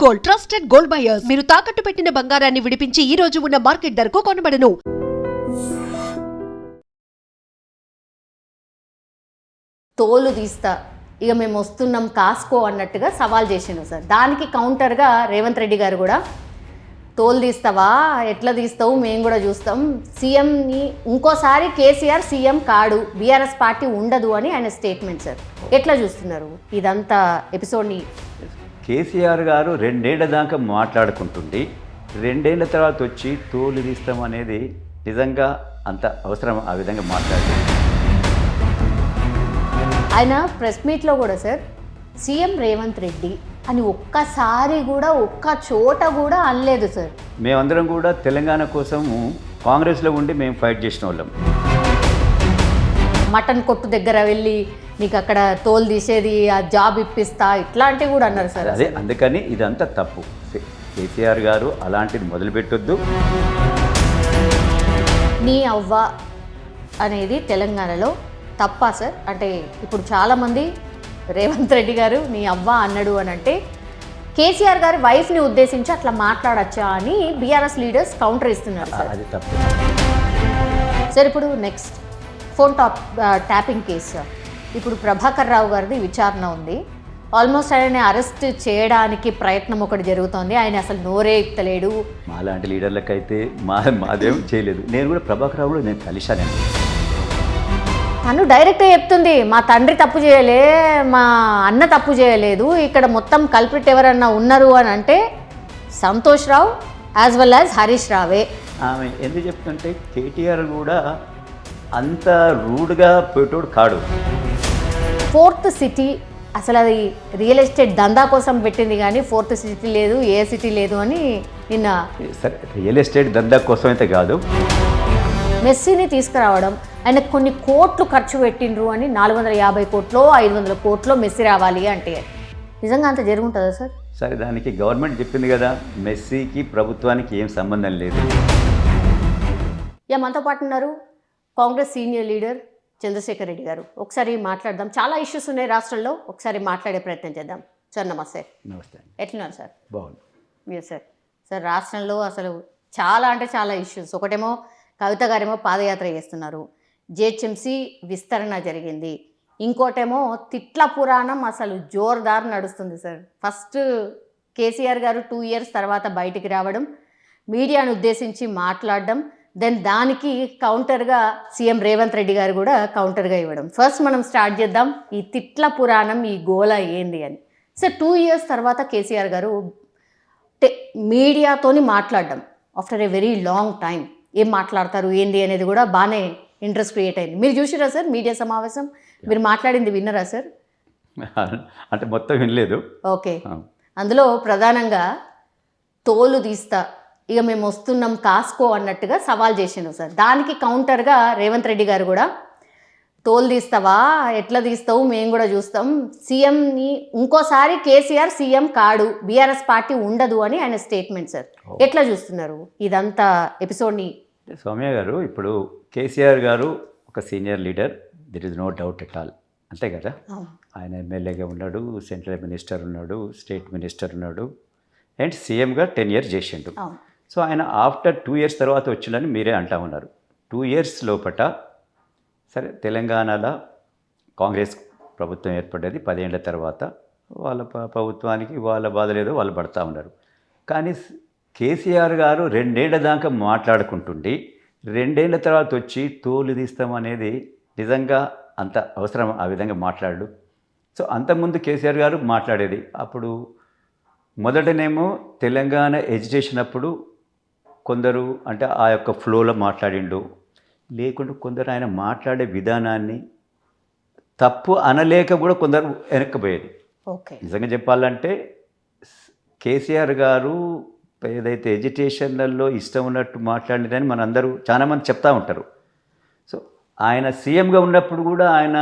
Gold, trusted gold buyers. మీరు తాకట్టు పెట్టిన బంగారాన్ని విడిపించి ఈ రోజు ఉన్న మార్కెట్ ధరకు కొనబడను. తోలు తీస్తా, ఇక మేము వస్తున్నాం కాసుకో అన్నట్టుగా సవాల్ చేసిండు సార్. దానికి కౌంటర్గా రేవంత్ రెడ్డి గారు కూడా తోలు తీస్తావా, ఎట్లా తీస్తావు, మేము కూడా చూస్తాం, సీఎంని ఇంకోసారి కేసీఆర్ సీఎం కాడు, బీఆర్ఎస్ పార్టీ ఉండదు అని ఆయన స్టేట్మెంట్ సార్. ఎట్లా చూస్తున్నారు ఇదంతా ఎపిసోడ్ని? కేసీఆర్ గారు 2 ఏళ్ల దాకా మాట్లాడుకుంటుండి 2 ఏళ్ల తర్వాత వచ్చి తోలు తీస్తాం అనేది నిజంగా అంత అవసరం? ఆ విధంగా మాట్లాడారు ఆయన ప్రెస్ మీట్లో కూడా సార్ సీఎం రేవంత్ రెడ్డి అని ఒక్కసారి కూడా ఒక్క చోట కూడా అనలేదు సార్. మేమందరం కూడా తెలంగాణ కోసం కాంగ్రెస్లో ఉండి మేము ఫైట్ చేసిన వాళ్ళం. మటన్ కొట్టు దగ్గర వెళ్ళి నీకు అక్కడ తోలు తీసేది, ఆ జాబ్ ఇప్పిస్తా, ఇట్లాంటివి కూడా అన్నారు సార్. అదే అందుకని ఇదంతా తప్పు. కేసీఆర్ గారు అలాంటిది మొదలుపెట్టొద్దు. నీ అవ్వ అనేది తెలంగాణలో తప్పా సార్? అంటే ఇప్పుడు చాలామంది రేవంత్ రెడ్డి గారు నీ అవ్వ అన్నాడు అని అంటే కేసీఆర్ గారి వైఫ్ని ఉద్దేశించి అట్లా మాట్లాడచ్చా అని బీఆర్ఎస్ లీడర్స్ కౌంటర్ ఇస్తున్నారు సార్. అది తప్పు సార్. ఇప్పుడు next phone tapping case sir. ఇప్పుడు ప్రభాకర్ రావు గారిది విచారణ ఉంది. ఆల్మోస్ట్ ఆయన అరెస్ట్ చేయడానికి ప్రయత్నం ఒకటి జరుగుతోంది. ఆయన అసలు నోరే ఎత్తలేడు. మాలాంటి లీడర్లకైతే మాదేం చేయలేదు. నేను కూడా ప్రభాకర్ రావు నేను కలిశానండి. తను డైరెక్ట్గా చెప్తుంది, మా తండ్రి తప్పు చేయలే, మా అన్న తప్పు చేయలేదు, ఇక్కడ మొత్తం కల్ప్రిట్ ఎవరన్నా ఉన్నారు అని అంటే సంతోష్ రావు యాజ్ వెల్ యాజ్ హరీష్ రావే. ఆమె ఎందుకు చెప్తుంటే కేటీఆర్ కూడా అంత రూడ్గా పెట్టోడు కాడు. 4th సిటీ అసలు అది రియల్ ఎస్టేట్ దందా కోసం పెట్టింది కానీ 4th సిటీ లేదు, ఏ సిటీ లేదు అని నిన్న. సరే, రియల్ ఎస్టేట్ దందా కోసం అయితే కాదు. మెస్సీని తీసుకురావడం, ఆయన కొన్ని కోట్లు ఖర్చు పెట్టిండ్రు అని 450 కోట్లో 500 కోట్లో మెస్సీ రావాలి అంటే నిజంగా అంత జరుగుతుందా సార్? సరే, దానికి గవర్నమెంట్ చెప్పింది కదా, మెస్సీకి ప్రభుత్వానికి ఏం సంబంధం లేదు. మనతో పాటు ఉన్నారు కాంగ్రెస్ సీనియర్ లీడర్ చంద్రశేఖర్ రెడ్డి గారు. ఒకసారి మాట్లాడదాం. చాలా ఇష్యూస్ ఉన్నాయి రాష్ట్రంలో, ఒకసారి మాట్లాడే ప్రయత్నం చేద్దాం. సార్ నమస్తే. నమస్తే. ఎట్లున్నారు సార్? బాగుంది. మీరు సార్ రాష్ట్రంలో అసలు చాలా అంటే చాలా ఇష్యూస్. ఒకటేమో కవిత గారేమో పాదయాత్ర చేస్తున్నారు, జిహెచ్ఎంసీ విస్తరణ జరిగింది. ఇంకోటేమో తిట్ల పురాణం అసలు జోర్దార్ నడుస్తుంది సార్. ఫస్ట్ కేసీఆర్ గారు 2 ఇయర్స్ తర్వాత బయటికి రావడం, మీడియాను ఉద్దేశించి మాట్లాడడం, దెన్ దానికి కౌంటర్గా సీఎం రేవంత్ రెడ్డి గారు కూడా కౌంటర్గా ఇవ్వడం. ఫస్ట్ మనం స్టార్ట్ చేద్దాం, ఈ తిట్ల పురాణం, ఈ గోల ఏంది అని. సార్ 2 ఇయర్స్ తర్వాత కేసీఆర్ గారు మీడియాతోని మాట్లాడడం after a very long time. ఏం మాట్లాడతారు ఏంది అనేది కూడా బాగానే ఇంట్రెస్ట్ క్రియేట్ అయింది. మీరు చూసిరా సార్ మీడియా సమావేశం? మీరు మాట్లాడింది విన్నరా సార్? అంటే మొత్తం వినలేదు. ఓకే. అందులో ప్రధానంగా తోలు తీస్తా, ఇక మేము వస్తున్నాం కాసుకో అన్నట్టుగా సవాల్ చేసిండు సార్. దానికి కౌంటర్గా రేవంత్ రెడ్డి గారు కూడా తోలు తీస్తావా, ఎట్లా తీస్తావు, మేము కూడా చూస్తాం, సీఎంని ఇంకోసారి కేసీఆర్ సీఎం కాడు, బీఆర్ఎస్ పార్టీ ఉండదు అని ఆయన స్టేట్మెంట్ సార్. ఎట్లా చూస్తున్నారు ఇదంతా ఎపిసోడ్ని? సౌమ్య గారు, ఇప్పుడు కేసీఆర్ గారు ఒక senior leader, there is no doubt at all, అంతే కదా. ఆయన ఎమ్మెల్యేగా ఉన్నాడు, సెంట్రల్ మినిస్టర్ ఉన్నాడు, స్టేట్ మినిస్టర్ ఉన్నాడు, అండ్ సీఎంగా 10 ఇయర్స్ చేసిండు. సో ఆయన ఆఫ్టర్ 2 ఇయర్స్ తర్వాత వచ్చిందని మీరే అంటా ఉన్నారు. 2 ఇయర్స్ లోపట సరే, తెలంగాణలో కాంగ్రెస్ ప్రభుత్వం ఏర్పడ్డది 10 ఏళ్ల తర్వాత. వాళ్ళ ప్రభుత్వానికి వాళ్ళ బాధలేదో వాళ్ళు పడతా ఉన్నారు. కానీ కేసీఆర్ గారు 2 ఏళ్ల దాకా మాట్లాడుకుంటుండి 2 ఏళ్ల తర్వాత వచ్చి తోలు తీస్తాం అనేది నిజంగా అంత అవసరం? ఆ విధంగా మాట్లాడు. సో అంతకుముందు కేసీఆర్ గారు మాట్లాడేది అప్పుడు మొదటనేమో తెలంగాణ ఎడ్యుకేషన్ అప్పుడు కొందరు అంటే ఆ యొక్క ఫ్లోలో మాట్లాడిండు, లేకుంటే కొందరు ఆయన మాట్లాడే విధానాన్ని తప్పు అనలేక కూడా కొందరు వెనక్కిపోయేది. ఓకే. నిజంగా చెప్పాలంటే కేసీఆర్ గారు ఏదైతే ఎడ్యుకేషన్లలో ఇష్టం ఉన్నట్టు మాట్లాడినని మనందరూ చాలామంది చెప్తా ఉంటారు. సో ఆయన సీఎంగా ఉన్నప్పుడు కూడా ఆయన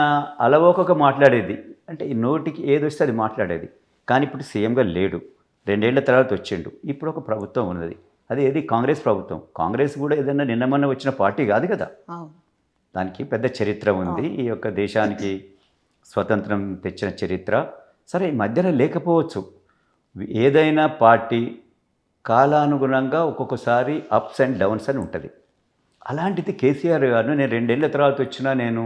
అలవోకగా మాట్లాడేది, అంటే ఈ నోటికి ఏది వస్తే అది మాట్లాడేది. కానీ ఇప్పుడు సీఎంగా లేడు, 2 ఏళ్ల తర్వాత వచ్చిండు. ఇప్పుడు ఒక ప్రభుత్వం ఉన్నది, అది ఏది కాంగ్రెస్ ప్రభుత్వం. కాంగ్రెస్ కూడా ఏదైనా నిన్నమన్న వచ్చిన పార్టీ కాదు కదా, దానికి పెద్ద చరిత్ర ఉంది. ఈ యొక్క దేశానికి స్వతంత్రం తెచ్చిన చరిత్ర. సరే, ఈ మధ్యలో లేకపోవచ్చు, ఏదైనా పార్టీ కాలానుగుణంగా ఒక్కొక్కసారి అప్స్ అండ్ డౌన్స్ అని ఉంటుంది. అలాంటిది కేసీఆర్ గారు నేను 2 ఏళ్ల తర్వాత వచ్చినా నేను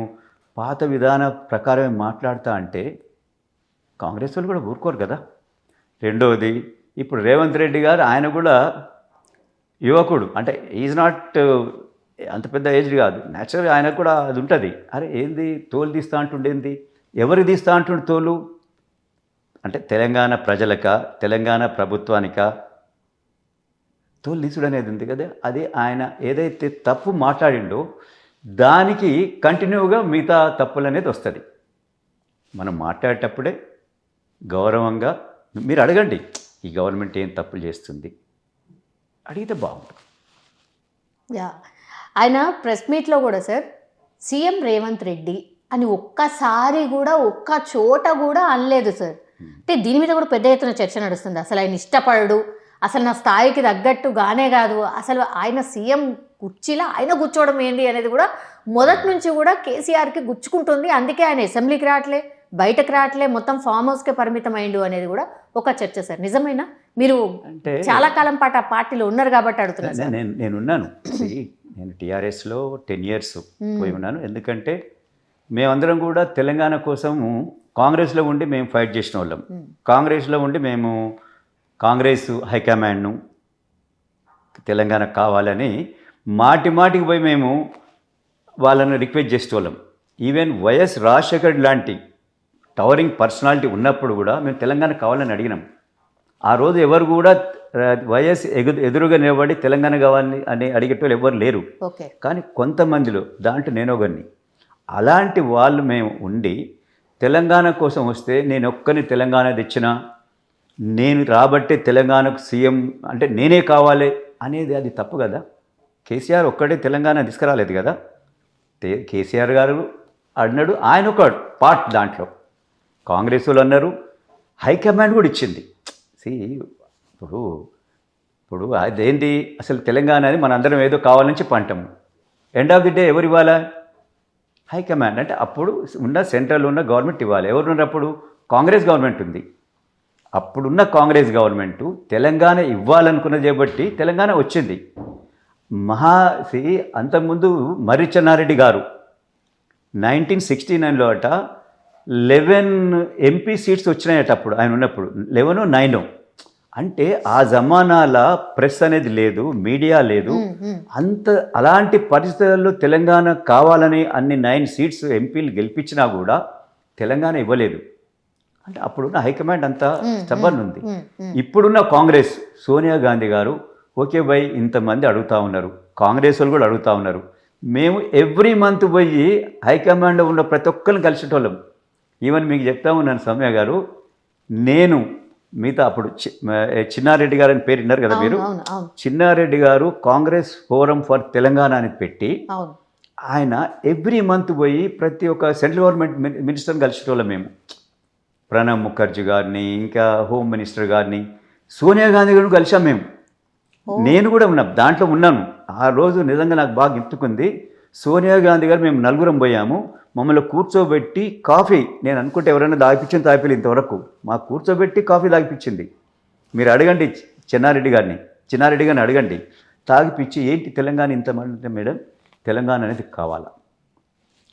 పాత విధాన ప్రకారమే మాట్లాడతా అంటే కాంగ్రెస్ వాళ్ళు కూడా ఊరుకోరు కదా. రెండవది ఇప్పుడు రేవంత్ రెడ్డి గారు ఆయన కూడా యువకుడు, అంటే ఈజ్ నాట్ అంత పెద్ద ఏజ్ కాదు, న్యాచురల్గా ఆయనకు కూడా అది ఉంటుంది. అరే ఏంది తోలు తీస్తా అంటుండేంది, ఎవరు తీస్తా అంటుండే తోలు, అంటే తెలంగాణ ప్రజలక తెలంగాణ ప్రభుత్వానిక తోలు తీసుడు అనేది ఉంది కదా. అది ఆయన ఏదైతే తప్పు మాట్లాడిండో దానికి కంటిన్యూగా మిగతా తప్పులు అనేది వస్తుంది. మనం మాట్లాడేటప్పుడే గౌరవంగా మీరు అడగండి, ఈ గవర్నమెంట్ ఏం తప్పులు చేస్తుంది అడిగితే బాగుంటుంది. యా, ఆయన ప్రెస్ మీట్లో కూడా సార్ సీఎం రేవంత్ రెడ్డి అని ఒక్కసారి కూడా ఒక్క చోట కూడా అనలేదు సార్. అంటే దీని మీద కూడా పెద్ద ఎత్తున చర్చ నడుస్తుంది. అసలు ఆయన ఇష్టపడడు, అసలు నా స్థాయికి తగ్గట్టుగానే కాదు, అసలు ఆయన సీఎం కుర్చీలో ఆయన కూర్చోవడం ఏంది అనేది కూడా మొదటి నుంచి కూడా కేసీఆర్కి గుచ్చుకుంటుంది. అందుకే ఆయన అసెంబ్లీకి రావట్లే, బయటకు రావట్లే, మొత్తం ఫామ్ హౌస్కే పరిమితం అయిండు అనేది కూడా ఒక చర్చ సార్. నిజమేనా? మీరు అంటే చాలా కాలం పాటు ఆ పార్టీలో ఉన్నారు కాబట్టి అడుగుతున్నాను. నేనున్నాను, నేను టీఆర్ఎస్లో 10 years పోయి ఉన్నాను. ఎందుకంటే మేమందరం కూడా తెలంగాణ కోసము కాంగ్రెస్లో ఉండి మేము ఫైట్ చేసిన వాళ్ళం. కాంగ్రెస్లో ఉండి మేము కాంగ్రెస్ హైకమాండ్ను తెలంగాణ కావాలని మాటికి పోయి మేము వాళ్ళను రిక్వెస్ట్ చేసేవాళ్ళం. ఈవెన్ వైఎస్ రాజశేఖర్ లాంటి టవరింగ్ పర్సనాలిటీ ఉన్నప్పుడు కూడా మేము తెలంగాణ కావాలని అడిగినాం. ఆ రోజు ఎవరు కూడా వైఎస్ ఎదురుగా నిలబడి తెలంగాణ కావాలని అని అడిగేటోళ్ళు ఎవరు లేరు. కానీ కొంతమందిలో దాంట్లో నేను ఒకరిని. అలాంటి వాళ్ళు మేము ఉండి తెలంగాణ కోసం వస్తే నేను ఒక్కరిని తెలంగాణ తెచ్చినా, నేను రాబట్టే తెలంగాణకు సీఎం అంటే నేనే కావాలి అనేది అది తప్పు కదా. కేసీఆర్ ఒక్కడే తెలంగాణ తీసుకురాలేదు కదా. కేసీఆర్ గారు అన్నాడు, ఆయన ఒక పార్ట్ దాంట్లో. కాంగ్రెస్ వాళ్ళు అన్నారు, హైకమాండ్ కూడా ఇచ్చింది. ఇప్పుడు అదేంటి అసలు తెలంగాణ అని మనందరం ఏదో కావాలని చెప్పి అంటాము. ఎండ్ ఆఫ్ ది డే ఎవరు ఇవ్వాలా? హైకమాండ్. అంటే అప్పుడు ఉన్న సెంట్రల్ ఉన్న గవర్నమెంట్ ఇవ్వాలి. ఎవరు ఉన్నప్పుడు? కాంగ్రెస్ గవర్నమెంట్ ఉంది. అప్పుడున్న కాంగ్రెస్ గవర్నమెంటు తెలంగాణ ఇవ్వాలనుకున్నది కాబట్టి తెలంగాణ వచ్చింది. అంతకుముందు మర్రి చెన్నారెడ్డి గారు 1969లో 11 ఎంపీ సీట్స్ వచ్చినాయట అప్పుడు ఆయన ఉన్నప్పుడు, 11 9. అంటే ఆ జమానాల ప్రెస్ అనేది లేదు, మీడియా లేదు. అలాంటి పరిస్థితుల్లో తెలంగాణ కావాలని అన్ని 9 సీట్స్ ఎంపీలు గెలిపించినా కూడా తెలంగాణ ఇవ్వలేదు. అంటే అప్పుడున్న హైకమాండ్ అంతా స్టబర్న్ ఉంది. ఇప్పుడున్న కాంగ్రెస్ సోనియా గాంధీ గారు ఓకే బై ఇంతమంది అడుగుతూ ఉన్నారు, కాంగ్రెస్ వాళ్ళు కూడా అడుగుతూ ఉన్నారు. మేము ఎవ్రీ మంత్ పోయి హైకమాండ్లో ఉన్న ప్రతి ఒక్కరిని కలిసేటోళ్ళం. ఈవెన్ మీకు చెప్తా ఉన్నాను సౌమ్య గారు, నేను మిగతా అప్పుడు చిన్నారెడ్డి గారు అని పేరు విన్నారు కదా మీరు. చిన్నారెడ్డి గారు కాంగ్రెస్ ఫోరం ఫర్ తెలంగాణ అని పెట్టి ఆయన ఎవ్రీ మంత్ పోయి ప్రతి ఒక్క సెంట్రల్ గవర్నమెంట్ మినిస్టర్ని కలిసేటోళ్ళం మేము. ప్రణబ్ ముఖర్జీ గారిని, ఇంకా హోమ్ మినిస్టర్ గారిని, సోనియా గాంధీ గారిని కలిసాం మేము. నేను కూడా దాంట్లో ఉన్నాను. ఆ రోజు నిజంగా నాకు బాగా గుర్తుకుంది. సోనియా గాంధీ గారు మేము 4 పోయాము, మమ్మల్ని కూర్చోబెట్టి కాఫీ, నేను అనుకుంటే ఎవరైనా తాగిపించింది తాగిపోయి ఇంతవరకు మాకు కూర్చోబెట్టి కాఫీ తాగిపించింది. మీరు అడగండి చిన్నారెడ్డి గారిని అడగండి, తాగిపించి ఏంటి తెలంగాణ ఇంతమంది అంటే, మేడం తెలంగాణ అనేది కావాలా,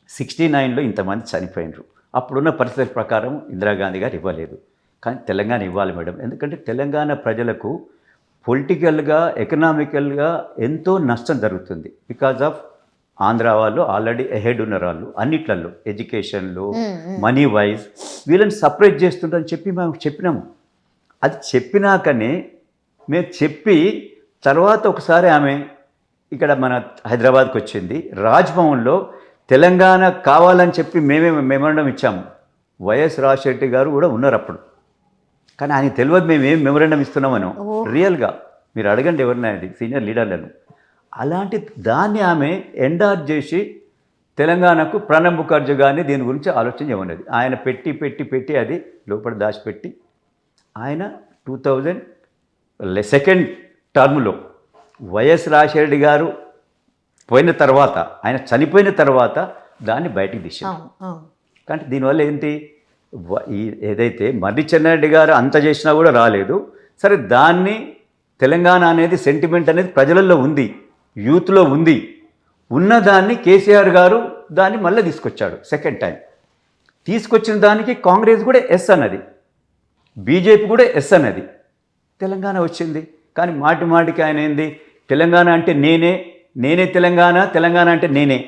69లో ఇంతమంది చనిపోయినరు, అప్పుడున్న పరిస్థితుల ప్రకారం ఇందిరాగాంధీ గారు ఇవ్వలేదు, కానీ తెలంగాణ ఇవ్వాలి మేడం. ఎందుకంటే తెలంగాణ ప్రజలకు పొలిటికల్గా ఎకనామికల్గా ఎంతో నష్టం జరుగుతుంది. బికాజ్ ఆఫ్ ఆంధ్ర వాళ్ళు ఆల్రెడీ అహెడ్ ఉన్నారు, వాళ్ళు అన్నిట్లలో ఎడ్యుకేషన్లో మనీ వైజ్ వీళ్ళని సపరేట్ చేస్తుందని చెప్పి మేము చెప్పినాము. అది చెప్పినాకనే మేము చెప్పి తర్వాత ఒకసారి ఆమె ఇక్కడ మన హైదరాబాద్కి వచ్చింది. రాజ్భవన్లో తెలంగాణ కావాలని చెప్పి మేమే మెమోరండం ఇచ్చాము. వైఎస్ రాజశేఖర్ గారు కూడా ఉన్నారు అప్పుడు, కానీ ఆయన తెలియదు మేము ఏం మెమోరండం ఇస్తున్నామను. రియల్గా మీరు అడగండి ఎవరినైనా, అది సీనియర్ లీడర్లను. అలాంటి దాన్ని ఆమె ఎండార్జ్ చేసి తెలంగాణకు ప్రణబ్ ముఖర్జీ గారిని దీని గురించి ఆలోచన చేయమన్నది. ఆయన పెట్టి అది లోపల దాచిపెట్టి ఆయన 2002 టర్మ్లో వైఎస్ రాజశేఖర్ గారు పోయిన తర్వాత, ఆయన చనిపోయిన తర్వాత దాన్ని బయటికి తీసారు. కానీ దీనివల్ల ఏంటి, ఏదైతే మర్రి చెన్నారెడ్డి గారు అంత చేసినా కూడా రాలేదు. సరే, దాన్ని తెలంగాణ అనేది సెంటిమెంట్ అనేది ప్రజలలో ఉంది, యూత్లో ఉంది. ఉన్నదాన్ని కేసీఆర్ గారు దాన్ని మళ్ళీ తీసుకొచ్చాడు సెకండ్ టైం. తీసుకొచ్చిన దానికి కాంగ్రెస్ కూడా ఎస్ అన్నది, బీజేపీ కూడా ఎస్ అన్నది, తెలంగాణ వచ్చింది. కానీ మాటి మాటికి ఆయన ఏంది, తెలంగాణ అంటే నేనే తెలంగాణ అంటే నేనే.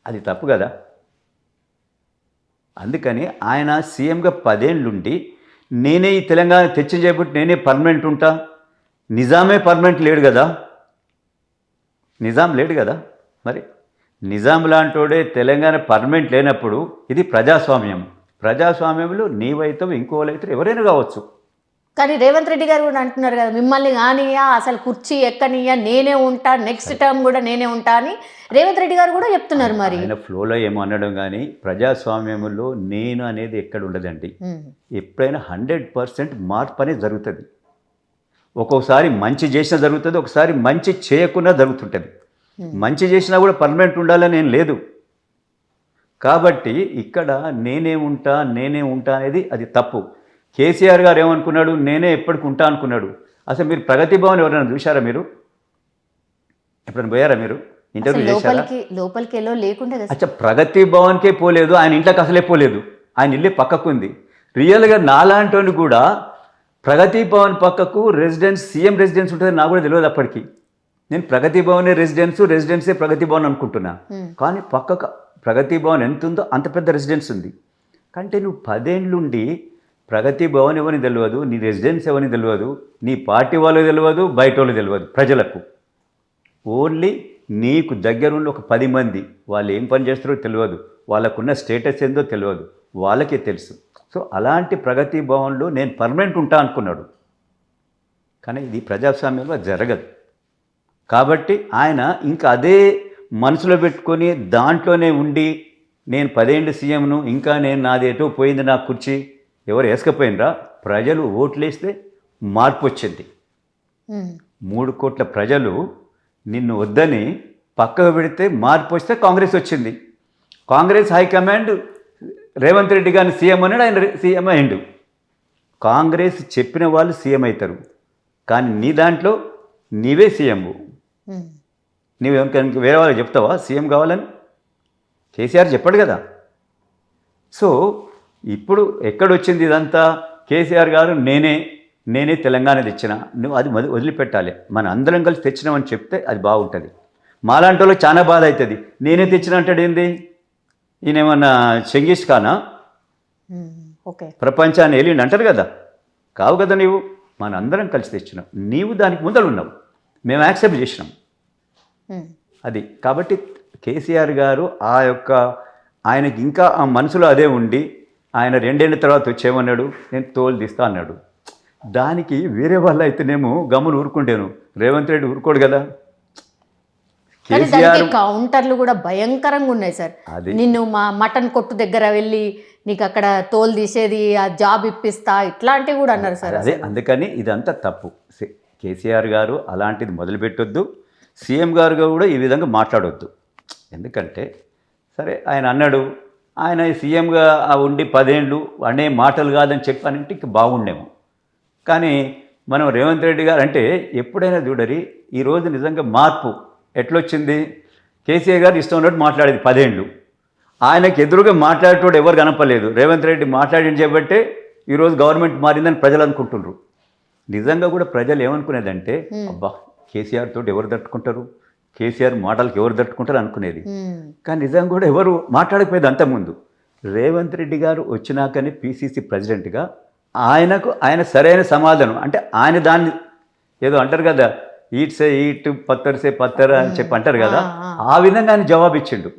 అది తప్పు కదా. అందుకని ఆయన సీఎంగా 10 ఏళ్ళుండి నేనే ఈ తెలంగాణ తెచ్చి చేయబట్టి నేనే పర్మనెంట్ ఉంటా. నిజామే పర్మనెంట్ లేడు కదా, నిజాం లేడు కదా. మరి నిజాం లాంటోడే తెలంగాణ పర్మనెంట్ లేనప్పుడు ఇది ప్రజాస్వామ్యంలో నీవైతే ఇంకోవైతే ఎవరైనా కావచ్చు. కానీ రేవంత్ రెడ్డి గారు కూడా అంటున్నారు కదా, మిమ్మల్ని కానియా అసలు కుర్చీ ఎక్కనియా, నేనే ఉంటా, నెక్స్ట్ టర్మ్ కూడా నేనే ఉంటా అని రేవంత్ రెడ్డి గారు కూడా చెప్తున్నారు. మరి ఆయన ఫ్లోలో ఏమో అనడం, కానీ ప్రజాస్వామ్యంలో నేను అనేది ఎక్కడ ఉండదండి. ఎప్పుడైనా 100% మార్పు అనేది జరుగుతుంది. ఒక్కొక్కసారి మంచి చేసినా జరుగుతుంది, ఒకసారి మంచి చేయకుండా జరుగుతుంటుంది. మంచి చేసినా కూడా పర్మనెంట్ ఉండాలని ఏం లేదు. కాబట్టి ఇక్కడ నేనే ఉంటా అనేది అది తప్పు. కేసీఆర్ గారు ఏమనుకున్నాడు, నేనే ఎప్పటికి ఉంటా అనుకున్నాడు. అసలు మీరు ప్రగతి భవన్ ఎవరైనా చూశారా? మీరు ఎప్పుడైనా పోయారా? మీరు ఇంటర్వ్యూ చేశారా? లోపలికి వెళ్ళో లేకుండా. అచ్చా, ప్రగతి భవన్కే పోలేదు, ఆయన ఇంట్లోకి అసలే పోలేదు. ఆయన ఇల్లే పక్కకుంది. రియల్గా నాలాంటి కూడా ప్రగతి భవన్ పక్కకు సీఎం రెసిడెన్స్ ఉంటుంది, నాకు కూడా తెలియదు అప్పటికి. నేను ప్రగతి భవనే రెసిడెన్సే ప్రగతి భవన్ అనుకుంటున్నా. కానీ పక్కకు ప్రగతి భవన్ ఎంత ఉందో అంత పెద్ద రెసిడెన్స్ ఉంది. కంటే నువ్వు 10 ఏళ్ళుండి ప్రగతి భవన్ ఎవరిని తెలియదు, నీ రెసిడెన్స్ ఎవరిని తెలియదు, నీ పార్టీ వాళ్ళకి తెలియదు, బయట వాళ్ళు తెలియదు, ప్రజలకు ఓన్లీ నీకు దగ్గరుండి ఒక 10 మంది, వాళ్ళు ఏం పని చేస్తారో తెలియదు, వాళ్ళకున్న స్టేటస్ ఏందో తెలియదు, వాళ్ళకే తెలుసు. సో అలాంటి ప్రగతి భవన్లో నేను పర్మనెంట్ ఉంటా అనుకున్నాడు. కానీ ఇది ప్రజాస్వామ్యంలో జరగదు. కాబట్టి ఆయన ఇంకా అదే మనసులో పెట్టుకొని దాంట్లోనే ఉండి నేను 10 ఏళ్ళు సీఎంను, ఇంకా నేను నాది ఎటో పోయింది నా కుర్చీ, ఎవరు వేసుకపోయినరా? ప్రజలు ఓట్లేస్తే మార్పు వచ్చింది. 3 కోట్ల ప్రజలు నిన్ను వద్దని పక్కకు పెడితే మార్పు వస్తే కాంగ్రెస్ వచ్చింది. కాంగ్రెస్ హైకమాండ్ రేవంత్ రెడ్డి గారిని సీఎం అన్నాడు, ఆయన సీఎం అయ్యిండు. కాంగ్రెస్ చెప్పిన వాళ్ళు సీఎం అవుతారు, కానీ నీ దాంట్లో నీవే సీఎం. నీవేమో వేరే వాళ్ళకి చెప్తావా సీఎం కావాలని? కేసీఆర్ చెప్పాడు కదా. సో ఇప్పుడు ఎక్కడొచ్చింది ఇదంతా? కేసీఆర్ గారు నేనే తెలంగాణ తెచ్చిన, నువ్వు అది వదిలిపెట్టాలి, మన అందరం కలిసి తెచ్చినామని చెప్తే అది బాగుంటుంది. మాలాంటి వాళ్ళకి చాలా బాధ అవుతుంది. నేనే తెచ్చిన అంటాడు ఏంది? ఈయన ఏమన్నా చెంగిస్ ఖానా? ఓకే, ప్రపంచాన్ని వెళ్ళిండి అంటారు కదా. కావు కదా, నీవు మన అందరం కలిసి తెచ్చినావు, నీవు దానికి ముందర ఉన్నావు, మేము యాక్సెప్ట్ చేసినాం. అది కాబట్టి కేసీఆర్ గారు ఆయనకి ఇంకా ఆ మనసులో అదే ఉండి ఆయన 2 ఏళ్ళ తర్వాత వచ్చేమన్నాడు, నేను తోలు తీస్తా అన్నాడు. దానికి వేరే వాళ్ళు అయితేనేమో గమ్ములు ఊరుకుంటేను, రేవంత్ రెడ్డి ఊరుకోడు కదా. కేసీఆర్ కౌంటర్లు కూడా భయంకరంగా ఉన్నాయి సార్. నిన్ను మా మటన్ కొట్టు దగ్గర వెళ్ళి నీకు అక్కడ తోలు తీసేది, ఆ జాబ్ ఇప్పిస్తా, ఇట్లాంటివి కూడా అన్నారు సార్. అదే అందుకని ఇదంతా తప్పు. కేసీఆర్ గారు అలాంటిది మొదలుపెట్టొద్దు, సీఎం గారు కూడా ఈ విధంగా మాట్లాడొద్దు. ఎందుకంటే సరే ఆయన అన్నాడు, ఆయన సీఎంగా ఉండి 10 ఏళ్ళు అనే మాటలు కాదని చెప్పానంటే ఇంక బాగుండేమో. కానీ మనం రేవంత్ రెడ్డి గారు అంటే ఎప్పుడైనా చూడరి, ఈరోజు నిజంగా మార్పు ఎట్లొచ్చింది? కేసీఆర్ గారు ఇష్టం ఉన్నట్టు మాట్లాడేది 10 ఏళ్ళు, ఆయనకు ఎదురుగా మాట్లాడేటోడు ఎవరు కనపలేదు. రేవంత్ రెడ్డి మాట్లాడి చేయబట్టే ఈరోజు గవర్నమెంట్ మారిందని ప్రజలు అనుకుంటున్నారు. నిజంగా కూడా ప్రజలు ఏమనుకునేదంటే, అబ్బా కేసీఆర్ తోటి ఎవరు తట్టుకుంటారు, కేసీఆర్ మాటలకు ఎవరు తట్టుకుంటారు అనుకునేది. కానీ నిజంగా కూడా ఎవరు మాట్లాడకపోయేది అంతకుముందు. రేవంత్ రెడ్డి గారు వచ్చినాకనే పీసీసీ ప్రెసిడెంట్గా ఆయన సరైన సమాధానం అంటే ఆయన దాన్ని ఏదో అంటారు కదా, ఈట్ సే ఈట్ పత్తర్ సే పత్తర్ అని చెప్పి అంటారు కదా, ఆ విధంగా ఆయన జవాబు ఇచ్చిండు.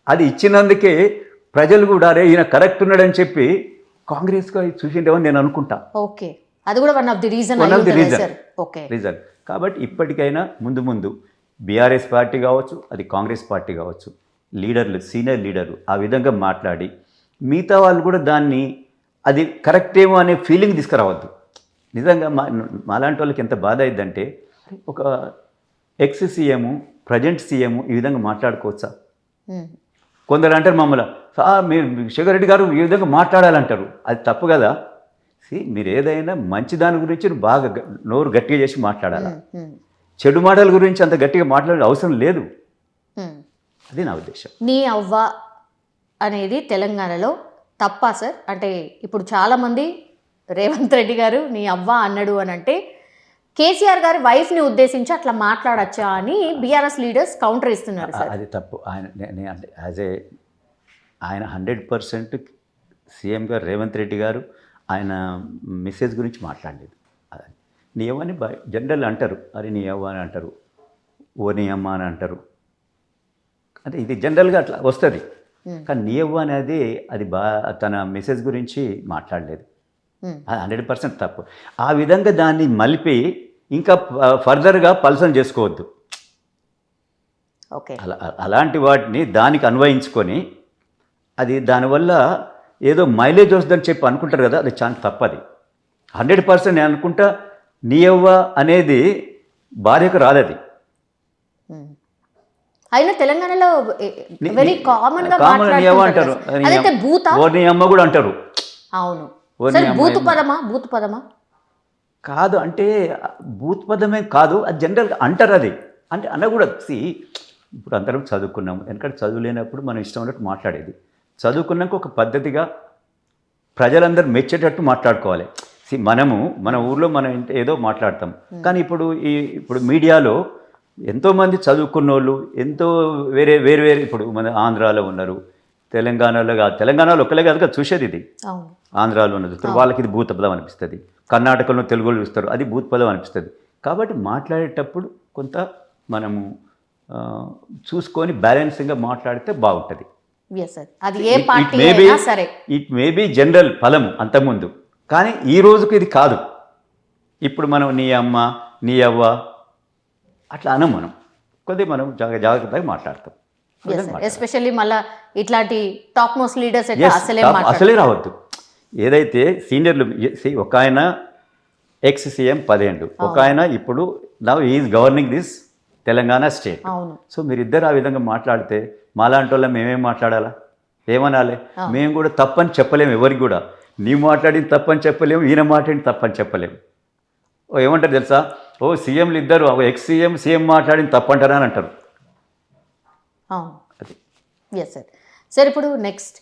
అది ఇచ్చినందుకే ప్రజలు కూడా అరే ఈయన కరెక్ట్ ఉన్నాడని చెప్పి కాంగ్రెస్గా చూసిండేమో నేను అనుకుంటా. ఓకే, అది కూడా one of the reason. Reason కాబట్టి ఇప్పటికైనా ముందు బీఆర్ఎస్ పార్టీ కావచ్చు, అది కాంగ్రెస్ పార్టీ కావచ్చు, లీడర్లు సీనియర్ లీడర్లు ఆ విధంగా మాట్లాడి మిగతా వాళ్ళు కూడా దాన్ని అది కరెక్ట్ ఏమో అనే ఫీలింగ్ తీసుకురావద్దు. నిజంగా మాలాంటి వాళ్ళకి ఎంత బాధ అయిందంటే, ఒక ఎక్స్ సీఎం ప్రజెంట్ సీఎం ఈ విధంగా మాట్లాడుకోవచ్చా? కొందరు అంటారు మమ్మల్ని, సార్ మీరు శేఖర్ రెడ్డి గారు ఈ విధంగా మాట్లాడాలంటారు. అది తప్పు కదా. మీరు ఏదైనా మంచి దాని గురించి బాగా నోరు గట్టిగా చేసి మాట్లాడాలి. చెడు మాటల గురించి అంత గట్టిగా మాట్లాడే అవసరం లేదు. అది నా ఉద్దేశం. నీ అవ్వ అనేది తెలంగాణలో తప్పా సార్? అంటే ఇప్పుడు చాలామంది రేవంత్ రెడ్డి గారు నీ అవ్వ అన్నాడు అని అంటే కేసీఆర్ గారి వైఫ్ని ఉద్దేశించి అట్లా మాట్లాడచ్చా అని బీఆర్ఎస్ లీడర్స్ కౌంటర్ ఇస్తున్నారు సార్. అది తప్పు. ఆయన 100% సీఎం గారు రేవంత్ రెడ్డి గారు ఆయన మెసేజ్ గురించి మాట్లాడలేదు. నీ అవ్వ అని జనరల్ అంటారు, అరే నీ అవ్వ అని అంటారు, ఓ నీ అమ్మ అని అంటారు. అంటే ఇది జనరల్గా అట్లా వస్తుంది. కానీ నీ అవ్వ అనేది అది తన మెసేజ్ గురించి మాట్లాడలేదు. అది 100% తప్పు. ఆ విధంగా దాన్ని మలిపి ఇంకా ఫర్దర్గా పల్సన్ చేసుకోవద్దు. ఓకే, అలాంటి వాటిని దానికి అన్వయించుకొని అది దానివల్ల ఏదో మైలేజ్ వస్తుందని చెప్పి అనుకుంటారు కదా, అది చాలా తప్పది. 100% నేను అనుకుంటా నీ అవ్వ అనేది భార్యకు రాదది. అయినా తెలంగాణలో వెరీ కామన్ గా అంటారు, ఓ నీ అమ్మ కూడా అంటారు. అవును, బూతు పదమా కాదు, అంటే బూత్ పదమే కాదు, అది జనరల్గా అంటారు. అది అంటే అనకూడదు. ఇప్పుడు అందరం చదువుకున్నాము, ఎందుకంటే చదువులేనప్పుడు మనం ఇష్టం ఉన్నట్టు మాట్లాడేది. చదువుకున్నాక ఒక పద్ధతిగా ప్రజలందరూ మెచ్చేటట్టు మాట్లాడుకోవాలి. మనము మన ఊర్లో మనం ఏదో మాట్లాడతాం, కానీ ఇప్పుడు మీడియాలో ఎంతోమంది చదువుకున్న వాళ్ళు ఎంతో వేరే ఇప్పుడు మన ఆంధ్రాలో ఉన్నారు, తెలంగాణలో కాదు, తెలంగాణలో ఒకలే కాదు చూసేది ఇది. ఆంధ్రాలో ఉన్నది వాళ్ళకి ఇది భూత పదం అనిపిస్తుంది, కర్ణాటకలో తెలుగులో చూస్తారు అది భూత పదం అనిపిస్తుంది. కాబట్టి మాట్లాడేటప్పుడు కొంత మనము చూసుకొని బ్యాలెన్సింగ్గా మాట్లాడితే బాగుంటుంది. ఇట్ మేబీ జనరల్ ఫలము అంతకుముందు, కానీ ఈ రోజుకి ఇది కాదు. ఇప్పుడు మనం నీ అమ్మ నీ అవ్వ అట్లా అనం, మనం కొద్దిగా మనం జాగ్రత్తగా మాట్లాడతాం. ఎస్పెషల్లీ మళ్ళీ ఇట్లాంటి టాప్ మోస్ట్ లీడర్స్ అసలే రావద్దు. ఏదైతే సీనియర్లు, ఒక ఆయన ఎక్స్ సీఎం 10 ఏళ్ళు, ఒక ఆయన ఇప్పుడు now is governing this Telangana state. So మీరిద్దరు ఆ విధంగా మాట్లాడితే మాలాంటి వాళ్ళం మేమేం మాట్లాడాలా, ఏమనాలి? మేము కూడా తప్పని చెప్పలేము ఎవరికి కూడా. నీ మాట్లాడింది తప్పని చెప్పలేము, ఈయన మాట్లాడింది తప్పని చెప్పలేము. ఏమంటారు తెలుసా, ఓ సీఎంలు ఇద్దరు ఎక్స్ సీఎం మాట్లాడింది తప్పంటారా అని అంటారు. అది సార్. ఇప్పుడు నెక్స్ట్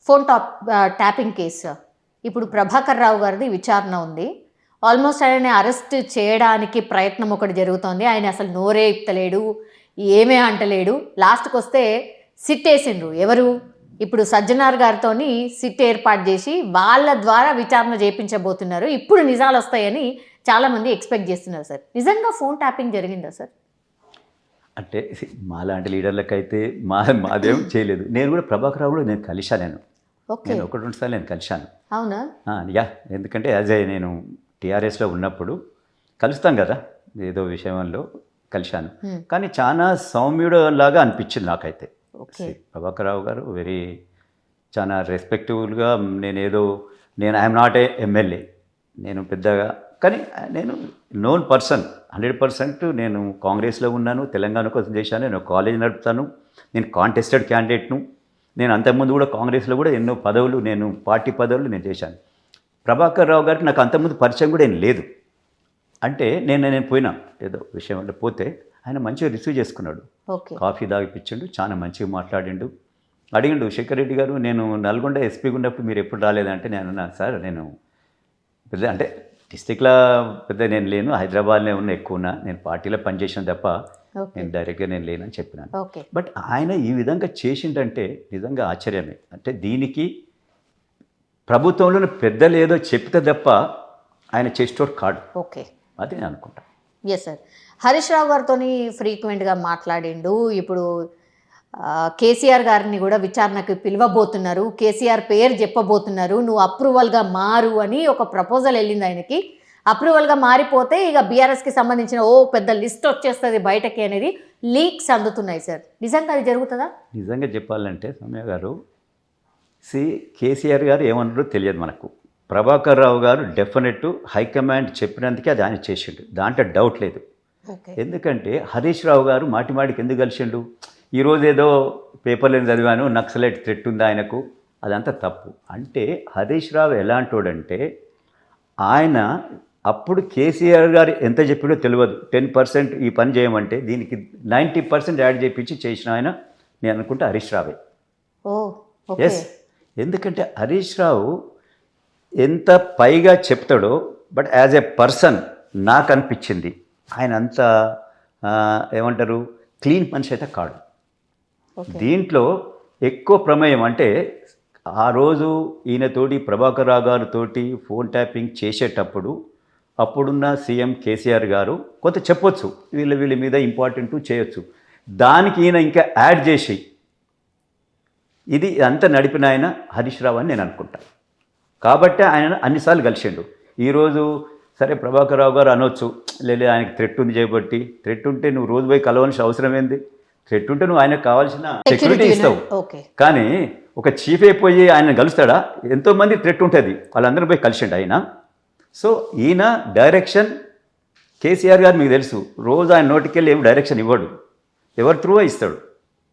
ఫోన్ ట్యాపింగ్ కేసు, ఇప్పుడు ప్రభాకర్ రావు గారిది విచారణ ఉంది. ఆల్మోస్ట్ ఆయన అరెస్ట్ చేయడానికి ప్రయత్నం ఒకటి జరుగుతోంది. ఆయన అసలు నోరే ఇప్పలేడు, ఏమే అంటలేడు. లాస్ట్కి వస్తే సిట్ వేసిండ్రు. ఎవరు? ఇప్పుడు సజ్జనార్ గారితో సిట్ ఏర్పాటు చేసి వాళ్ళ ద్వారా విచారణ చేయించబోతున్నారు. ఇప్పుడు నిజాలు వస్తాయని చాలామంది ఎక్స్పెక్ట్ చేస్తున్నారు సార్. నిజంగా ఫోన్ ట్యాపింగ్ జరిగిందా సార్? అంటే మాలాంటి లీడర్లకైతే మాదేం చేయలేదు. నేను కూడా ప్రభాకర్ రావు కూడా నేను కలిశాను. నేను 1-2 సార్లు నేను కలిశాను. అవునా? ఎందుకంటే యాజ్ నేను టీఆర్ఎస్లో ఉన్నప్పుడు కలుస్తాం కదా, ఏదో విషయంలో కలిశాను. కానీ చాలా సౌమ్యుడు లాగా అనిపించింది నాకైతే. ప్రభాకర్ రావు గారు చాలా రెస్పెక్టబుల్గా, నేను ఐఎమ్ నాట్ ఏ ఎమ్మెల్యే, నేను పెద్దగా, కానీ నేను నోన్ పర్సన్ 100%. నేను కాంగ్రెస్లో ఉన్నాను, తెలంగాణ కోసం చేశాను, నేను కాలేజ్ నడుపుతాను, నేను కాంటెస్టెడ్ క్యాండిడేట్ను. నేను అంతకుముందు కూడా కాంగ్రెస్లో కూడా ఎన్నో పదవులు, నేను పార్టీ పదవులు నేను చేశాను. ప్రభాకర్ రావు గారికి నాకు అంతకుముందు పరిచయం కూడా ఏం లేదు. అంటే నేను పోయినా ఏదో విషయం అంటే పోతే ఆయన మంచిగా రిసీవ్ చేసుకున్నాడు, కాఫీ తాగిపించిండు, చాలా మంచిగా మాట్లాడిండు. అడిగిండు, శేఖర్ రెడ్డి గారు నేను నల్గొండ ఎస్పీగా ఉన్నప్పుడు మీరు ఎప్పుడు రాలేదంటే నేను అన్నాను, సార్ నేను పెద్ద అంటే డిస్టిక్లో పెద్ద నేను లేను, హైదరాబాద్లో ఎక్కువ ఉన్నా, నేను పార్టీలో పనిచేసిన తప్ప నేను డైరెక్ట్గా నేను లేనని చెప్పినాను. బట్ ఆయన ఈ విధంగా చేసిండంటే నిజంగా ఆశ్చర్యమే. అంటే దీనికి ప్రభుత్వంలోని పెద్దలు ఏదో చెప్తే తప్ప ఆయన చేసేటోడు కాడు. అది నేను అనుకుంటా. Yes sir. హరీష్ రావు గారితో ఫ్రీక్వెంట్గా మాట్లాడిండు. ఇప్పుడు కేసీఆర్ గారిని కూడా విచారణకు పిలవబోతున్నారు, కేసీఆర్ పేరు చెప్పబోతున్నారు, నువ్వు అప్రూవల్గా మారు అని ఒక ప్రపోజల్ వెళ్ళింది ఆయనకి. అప్రూవల్గా మారిపోతే ఇక బీఆర్ఎస్కి సంబంధించిన పెద్ద లిస్ట్ వచ్చేస్తుంది బయటకి అనేది లీక్స్ అందుతున్నాయి సార్. నిజంగా అది జరుగుతుందా? నిజంగా చెప్పాలంటే సౌమ్య గారు, కేసీఆర్ గారు ఏమన్నారో తెలియదు మనకు. ప్రభాకర్ రావు గారు డెఫినెట్ హైకమాండ్ చెప్పినందుకే అది ఆయన చేసిండు, దాంట్లో డౌట్ లేదు. ఎందుకంటే హరీష్ రావు గారు మాటిమాటికి ఎందుకు కలిసిండు, ఈరోజు ఏదో పేపర్లో చదివాను నక్సలైట్ థ్రెట్ ఉంది ఆయనకు, అదంతా తప్పు. అంటే హరీష్ రావు ఎలాంటోడంటే ఆయన అప్పుడు కేసీఆర్ గారు ఎంత చెప్పినో తెలియదు, 10% ఈ పని చేయమంటే దీనికి 90% యాడ్ చేయించి చేసిన ఆయన నేను అనుకుంటే హరీష్ రావే. ఓ ఎస్, ఎందుకంటే హరీష్ రావు ఎంత పైగా చెప్తాడో, బట్ యాజ్ ఎ పర్సన్ నాకు అనిపించింది ఆయన అంత ఏమంటారు క్లీన్ మనిషి అయితే కాడు. దీంట్లో ఎక్కువ ప్రమేయం అంటే ఆ రోజు ఈయనతోటి ప్రభాకర్ రావు గారితోటి ఫోన్ ట్యాపింగ్ చేసేటప్పుడు అప్పుడున్న సీఎం కేసీఆర్ గారు కొంత చెప్పొచ్చు, వీళ్ళ మీద ఇంపార్టెంట్ చేయొచ్చు, దానికి ఈయన ఇంకా యాడ్ చేసి ఇది అంతా నడిపిన ఆయన హరీష్ రావు అని నేను అనుకుంటాను. కాబట్టి ఆయన అన్నిసార్లు కలిసిండు. ఈరోజు సరే ప్రభాకర్ రావు గారు అనొచ్చు, లేదు ఆయనకి థ్రెట్ ఉంది చేయబట్టి, థ్రెట్ ఉంటే నువ్వు రోజు పోయి కలవాల్సిన అవసరం ఏంది, థ్రెట్ ఉంటే నువ్వు ఆయనకు కావాల్సిన సెక్యూరిటీ ఇస్తావు. కానీ ఒక చీఫ్ అయిపోయి ఆయన కలుస్తాడా? ఎంతోమంది థ్రెట్ ఉంటుంది, వాళ్ళందరూ పోయి కలిసిండు ఆయన. సో ఈయన డైరెక్షన్ కేసీఆర్ గారు మీకు తెలుసు, రోజు ఆయన నోటికెళ్ళి ఏం డైరెక్షన్ ఇవ్వడు, ఎవరి త్రూ ఇస్తాడు.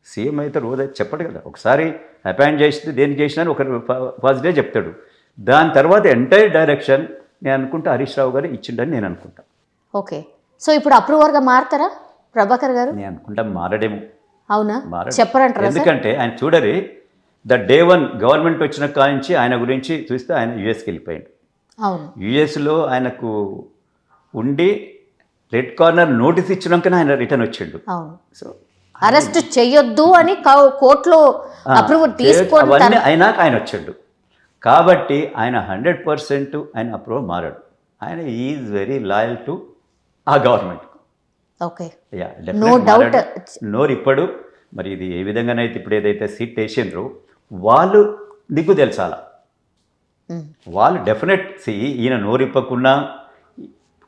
సీఎం అయితే రోజు చెప్పడు కదా, ఒకసారి అపాయింట్ చేసి దేనికి చేసినా ఒక ఫస్ట్ డే చెప్తాడు, దాని తర్వాత ఎంటైర్ డైరెక్షన్ నేను అనుకుంటా హరీష్ రావు గారు ఇచ్చిండని నేను అనుకుంటా. ఓకే, సో ఇప్పుడు అప్రూవర్గా మారుతారా ప్రభాకర్ గారు? నేను అనుకుంటా మారడేమో. అవునా, మారడు. చెప్పరంటారా? ఎందుకంటే ఆయన చూడరి ద డే వన్ గవర్నమెంట్ వచ్చిన కాంచి ఆయన గురించి చూస్తే ఆయన యుఎస్కి వెళ్ళిపోయాడు. అవును, యుఎస్లో ఆయనకు ఉండి రెడ్ కార్నర్ నోటీస్ ఇచ్చినాకనే ఆయన రిటర్న్ వచ్చిండు. అవును, సో అరెస్ట్ చేయొద్దు అని కోర్టులో అప్రూవల్ తీసుకొని అయినాక ఆయన వచ్చాడు. కాబట్టి ఆయన 100% ఆయన అప్రూవల్ మారాడు. ఆయన ఈజ్ వెరీ లాయల్ టు ఆ government. Okay, yeah, no doubt. నోరు ఇప్పడు మరి ఇది ఏ విధంగానైతే ఇప్పుడు ఏదైతే సీట్ వేసిండ్రో వాళ్ళు దిగ్గు తెలుసాల, వాళ్ళు డెఫినెట్ ఈయన నోరు ఇప్పకున్నా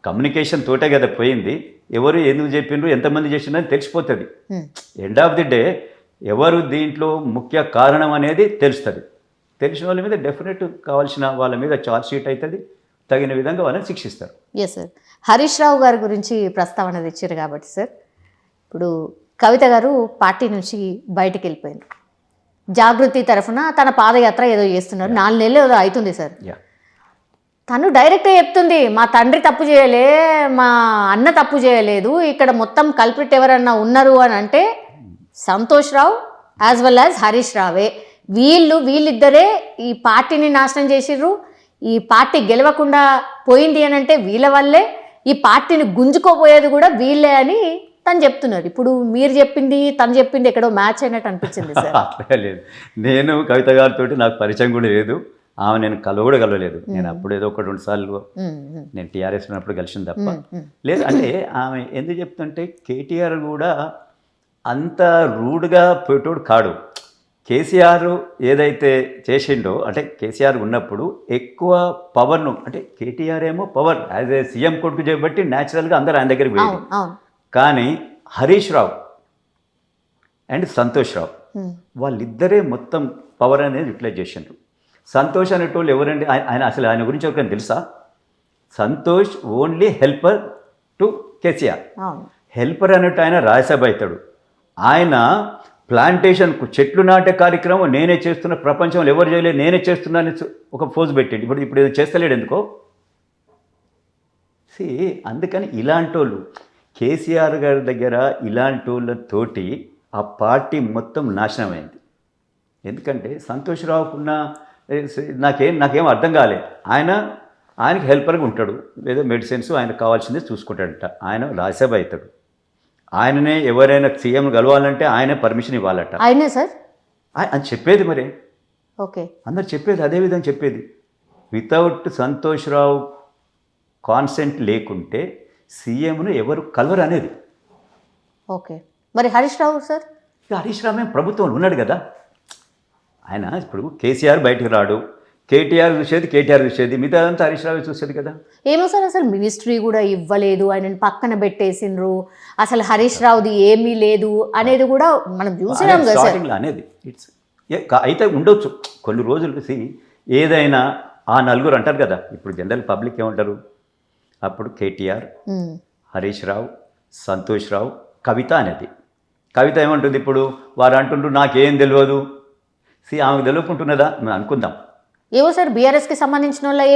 కమ్యూనికేషన్ తోటే కదా పోయింది, ఎవరు ఎందుకు చెప్పిండ్రు ఎంతమంది చేసిండ్రు తెలిసిపోతుంది. ఎండ్ ఆఫ్ ది డే ఎవరు దీంట్లో ముఖ్య కారణం అనేది తెలుస్తుంది. తెలిసిన వాళ్ళ మీద డెఫినెట్ కావాల్సిన వాళ్ళ మీద ఛార్జ్ షీట్ అవుతుంది, తగిన విధంగా వాళ్ళని శిక్షిస్తారు. ఎస్ సార్, హరీష్ రావు గారి గురించి ప్రస్తావన తెచ్చారు కాబట్టి సార్, ఇప్పుడు కవిత గారు పార్టీ నుంచి బయటికి వెళ్ళిపోయారు, జాగృతి తరఫున తన పాదయాత్ర ఏదో చేస్తున్నారు, 4 నెలలు ఏదో అవుతుంది సార్. తను డైరెక్ట్గా చెప్తుంది, మా తండ్రి తప్పు చేయలే, మా అన్న తప్పు చేయలేదు, ఇక్కడ మొత్తం కల్ప్రిట్ ఎవరన్నా ఉన్నారు అని అంటే సంతోష్ రావు యాజ్ వెల్ యాజ్ హరీష్ రావే. వీళ్ళిద్దరే ఈ పార్టీని నాశనం చేసిర్రు, ఈ పార్టీ గెలవకుండా పోయింది అని అంటే వీళ్ళ వల్లే, ఈ పార్టీని గుంజుకోపోయేది కూడా వీళ్ళే అని తను చెప్తున్నారు. ఇప్పుడు మీరు చెప్పింది తను చెప్పింది ఎక్కడో మ్యాచ్ అయినట్టు అనిపించింది సార్. అట్లే లేదు, నేను కవిత గారితో నాకు పరిచయం కూడా లేదు, ఆమె నేను కూడా కలవలేదు. నేను అప్పుడు ఏదో 1-2 సార్లు నేను టీఆర్ఎస్ ఉన్నప్పుడు కలిసింది తప్ప లేదు. అంటే ఆమె ఎందుకు చెప్తుంటే కేటీఆర్ కూడా అంత రూడ్గా పెట్టోడు కాడు. కేసీఆర్ ఏదైతే చేసిండో అంటే కేసీఆర్ ఉన్నప్పుడు ఎక్కువ పవర్ను, అంటే కేటీఆర్ ఏమో పవర్ యాజ్ ఏ సీఎం కొడుకు చేయబట్టి న్యాచురల్గా అందరూ ఆయన దగ్గరికి పోయింది. కానీ హరీష్ రావు అండ్ సంతోష్ రావు వాళ్ళిద్దరే మొత్తం పవర్ అనేది యూటిలైజ్ చేసిండ్రు. సంతోష్ అనేటోళ్ళు ఎవరండి? ఆయన అసలు ఆయన గురించి ఎవరికైనా తెలుసా? Santosh only helper to KCR. Helper అన్నట్టు ఆయన రాజ్యసభ అవుతాడు. ఆయన ప్లాంటేషన్కు చెట్లు నాటే కార్యక్రమం నేనే చేస్తున్న, ప్రపంచంలో ఎవరు చేయలేదు, నేనే చేస్తున్నాను ఒక పోజ్ పెట్టండి. ఇప్పుడు ఏదో చేస్తలేడు ఎందుకో. అందుకని ఇలాంటి వాళ్ళు కేసీఆర్ గారి దగ్గర ఇలాంటి వాళ్ళతోటి ఆ పార్టీ మొత్తం నాశనమైంది. ఎందుకంటే సంతోష్ రావుకున్న నాకేం అర్థం కాలేదు. ఆయనకి హెల్పర్గా ఉంటాడు, లేదా మెడిసిన్స్ ఆయనకు కావాల్సిందే చూసుకుంటాడంట. ఆయన రాజ్యసభ అవుతాడు. ఆయననే ఎవరైనా సీఎం కలవాలంటే ఆయనే పర్మిషన్ ఇవ్వాలట. ఆయనే సార్ అని చెప్పేది. మరి ఓకే, అందరు చెప్పేది అదే విధంగా చెప్పేది. వితౌట్ సంతోష్ రావు కాన్సెంట్ లేకుంటే సీఎంను ఎవరు కలవరు అనేది. ఓకే, మరి హరీష్ రావు సార్? హరీష్ రావు ప్రభుత్వంలో ఉన్నాడు కదా. ఆయన ఇప్పుడు కేసీఆర్ బయటకు రాడు, కేటీఆర్ చూసేది కేటీఆర్ చూసేది, మిగతా అంతా హరీష్ రావు చూసేది కదా. ఏమో సార్, అసలు మినిస్ట్రీ కూడా ఇవ్వలేదు, ఆయనను పక్కన పెట్టేసిండ్రు, అసలు హరీష్ రావుది ఏమీ లేదు అనేది కూడా మనం చూసినాం కదా సార్. అనేది ఇట్స్ అయితే ఉండొచ్చు కొన్ని రోజులు. ఏదైనా ఆ నలుగురు అంటారు కదా, ఇప్పుడు జనరల్ పబ్లిక్ ఏమంటారు, అప్పుడు కేటీఆర్, హరీష్ రావు, సంతోష్ రావు, కవిత అనేది కవిత ఏమంటుంది ఇప్పుడు? వారు అంటుండ్రు నాకేం తెలియదు. ఆమెకు తెలియకుంటున్నదా? మేము అనుకుందాం. ఏవో సార్ బీఆర్ఎస్కి సంబంధించిన వాళ్ళే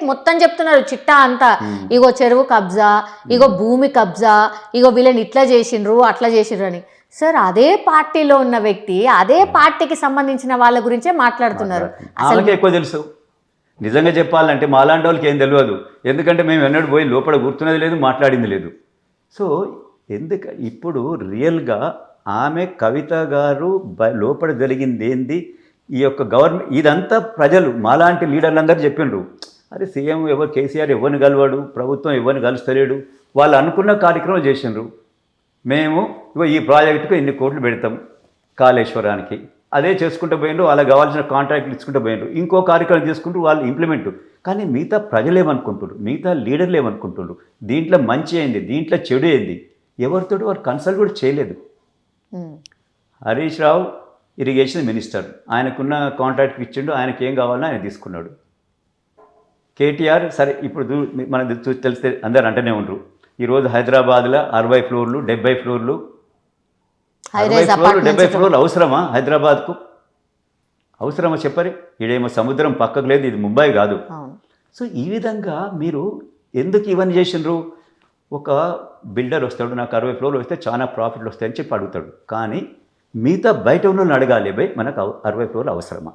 మొత్తం చెప్తున్నారు చిట్టా అంతా. ఇగో చెరువు కబ్జా, ఇగో భూమి కబ్జా, ఇగో వీళ్ళని ఇట్లా చేసిండ్రు అట్లా చేసిండ్రు అని. సార్ అదే పార్టీలో ఉన్న వ్యక్తి అదే పార్టీకి సంబంధించిన వాళ్ళ గురించే మాట్లాడుతున్నారు. ఆమెకే ఎక్కువ తెలుసు. నిజంగా చెప్పాలంటే మాలాంటి వాళ్ళకి ఏం తెలియదు. ఎందుకంటే మేము ఎన్నడూ పోయి లోపల గుర్తున్నది లేదు, మాట్లాడింది లేదు. సో ఇప్పుడు రియల్గా ఆమె కవిత గారు లోపల జరిగింది ఏంది, ఈ యొక్క గవర్నమెంట్ ఇదంతా ప్రజలు మాలాంటి లీడర్లందరూ చెప్పిండ్రు. అరే సీఎం ఎవరు, కేసీఆర్ ఎవరిని కలవాడు, ప్రభుత్వం ఎవరిని కలుస్తలేడు, వాళ్ళు అనుకున్న కార్యక్రమాలు చేసిండ్రు. మేము ఈ ప్రాజెక్టుకు ఇన్ని కోట్లు పెడతాం కాళేశ్వరానికి, అదే చేసుకుంటూ పోయిండ్రు. వాళ్ళకి కావాల్సిన కాంట్రాక్ట్లు ఇచ్చుకుంటూ పోయిండ్రు. ఇంకో కార్యక్రమం చేసుకుంటూ వాళ్ళు ఇంప్లిమెంట్. కానీ మిగతా ప్రజలు ఏమనుకుంటున్నారు, మిగతా లీడర్లు ఏమనుకుంటున్నారు, దీంట్లో మంచి అయింది, దీంట్లో చెడు అయింది, ఎవరితో వారు కన్సల్ట్ కూడా చేయలేదు. హరీష్ రావు ఇరిగేషన్ మినిస్టర్, ఆయనకున్న కాంట్రాక్ట్ ఇచ్చిండు, ఆయనకి ఏం కావాలో ఆయన తీసుకున్నాడు. కేటీఆర్ సరే ఇప్పుడు మనకు తెలిస్తే అందరు అంటూనే ఉండరు, ఈరోజు హైదరాబాద్లో 60 ఫ్లోర్లు 70 ఫ్లోర్లు 70 ఫ్లోర్లు అవసరమా? హైదరాబాద్కు అవసరమా చెప్పరి? ఈడేమో సముద్రం పక్కకు లేదు, ఇది ముంబై కాదు. సో ఈ విధంగా మీరు ఎందుకు ఇవన్నీ చేసినారు? ఒక బిల్డర్ వస్తాడు, నాకు 60 ఫ్లోర్లు వస్తే చాలా ప్రాఫిట్లు వస్తాయని చెప్పి అడుగుతాడు. కానీ మిగతా బయట ఉన్న అడగాలి, బై మనకు 60 ఫ్లోర్లు అవసరమా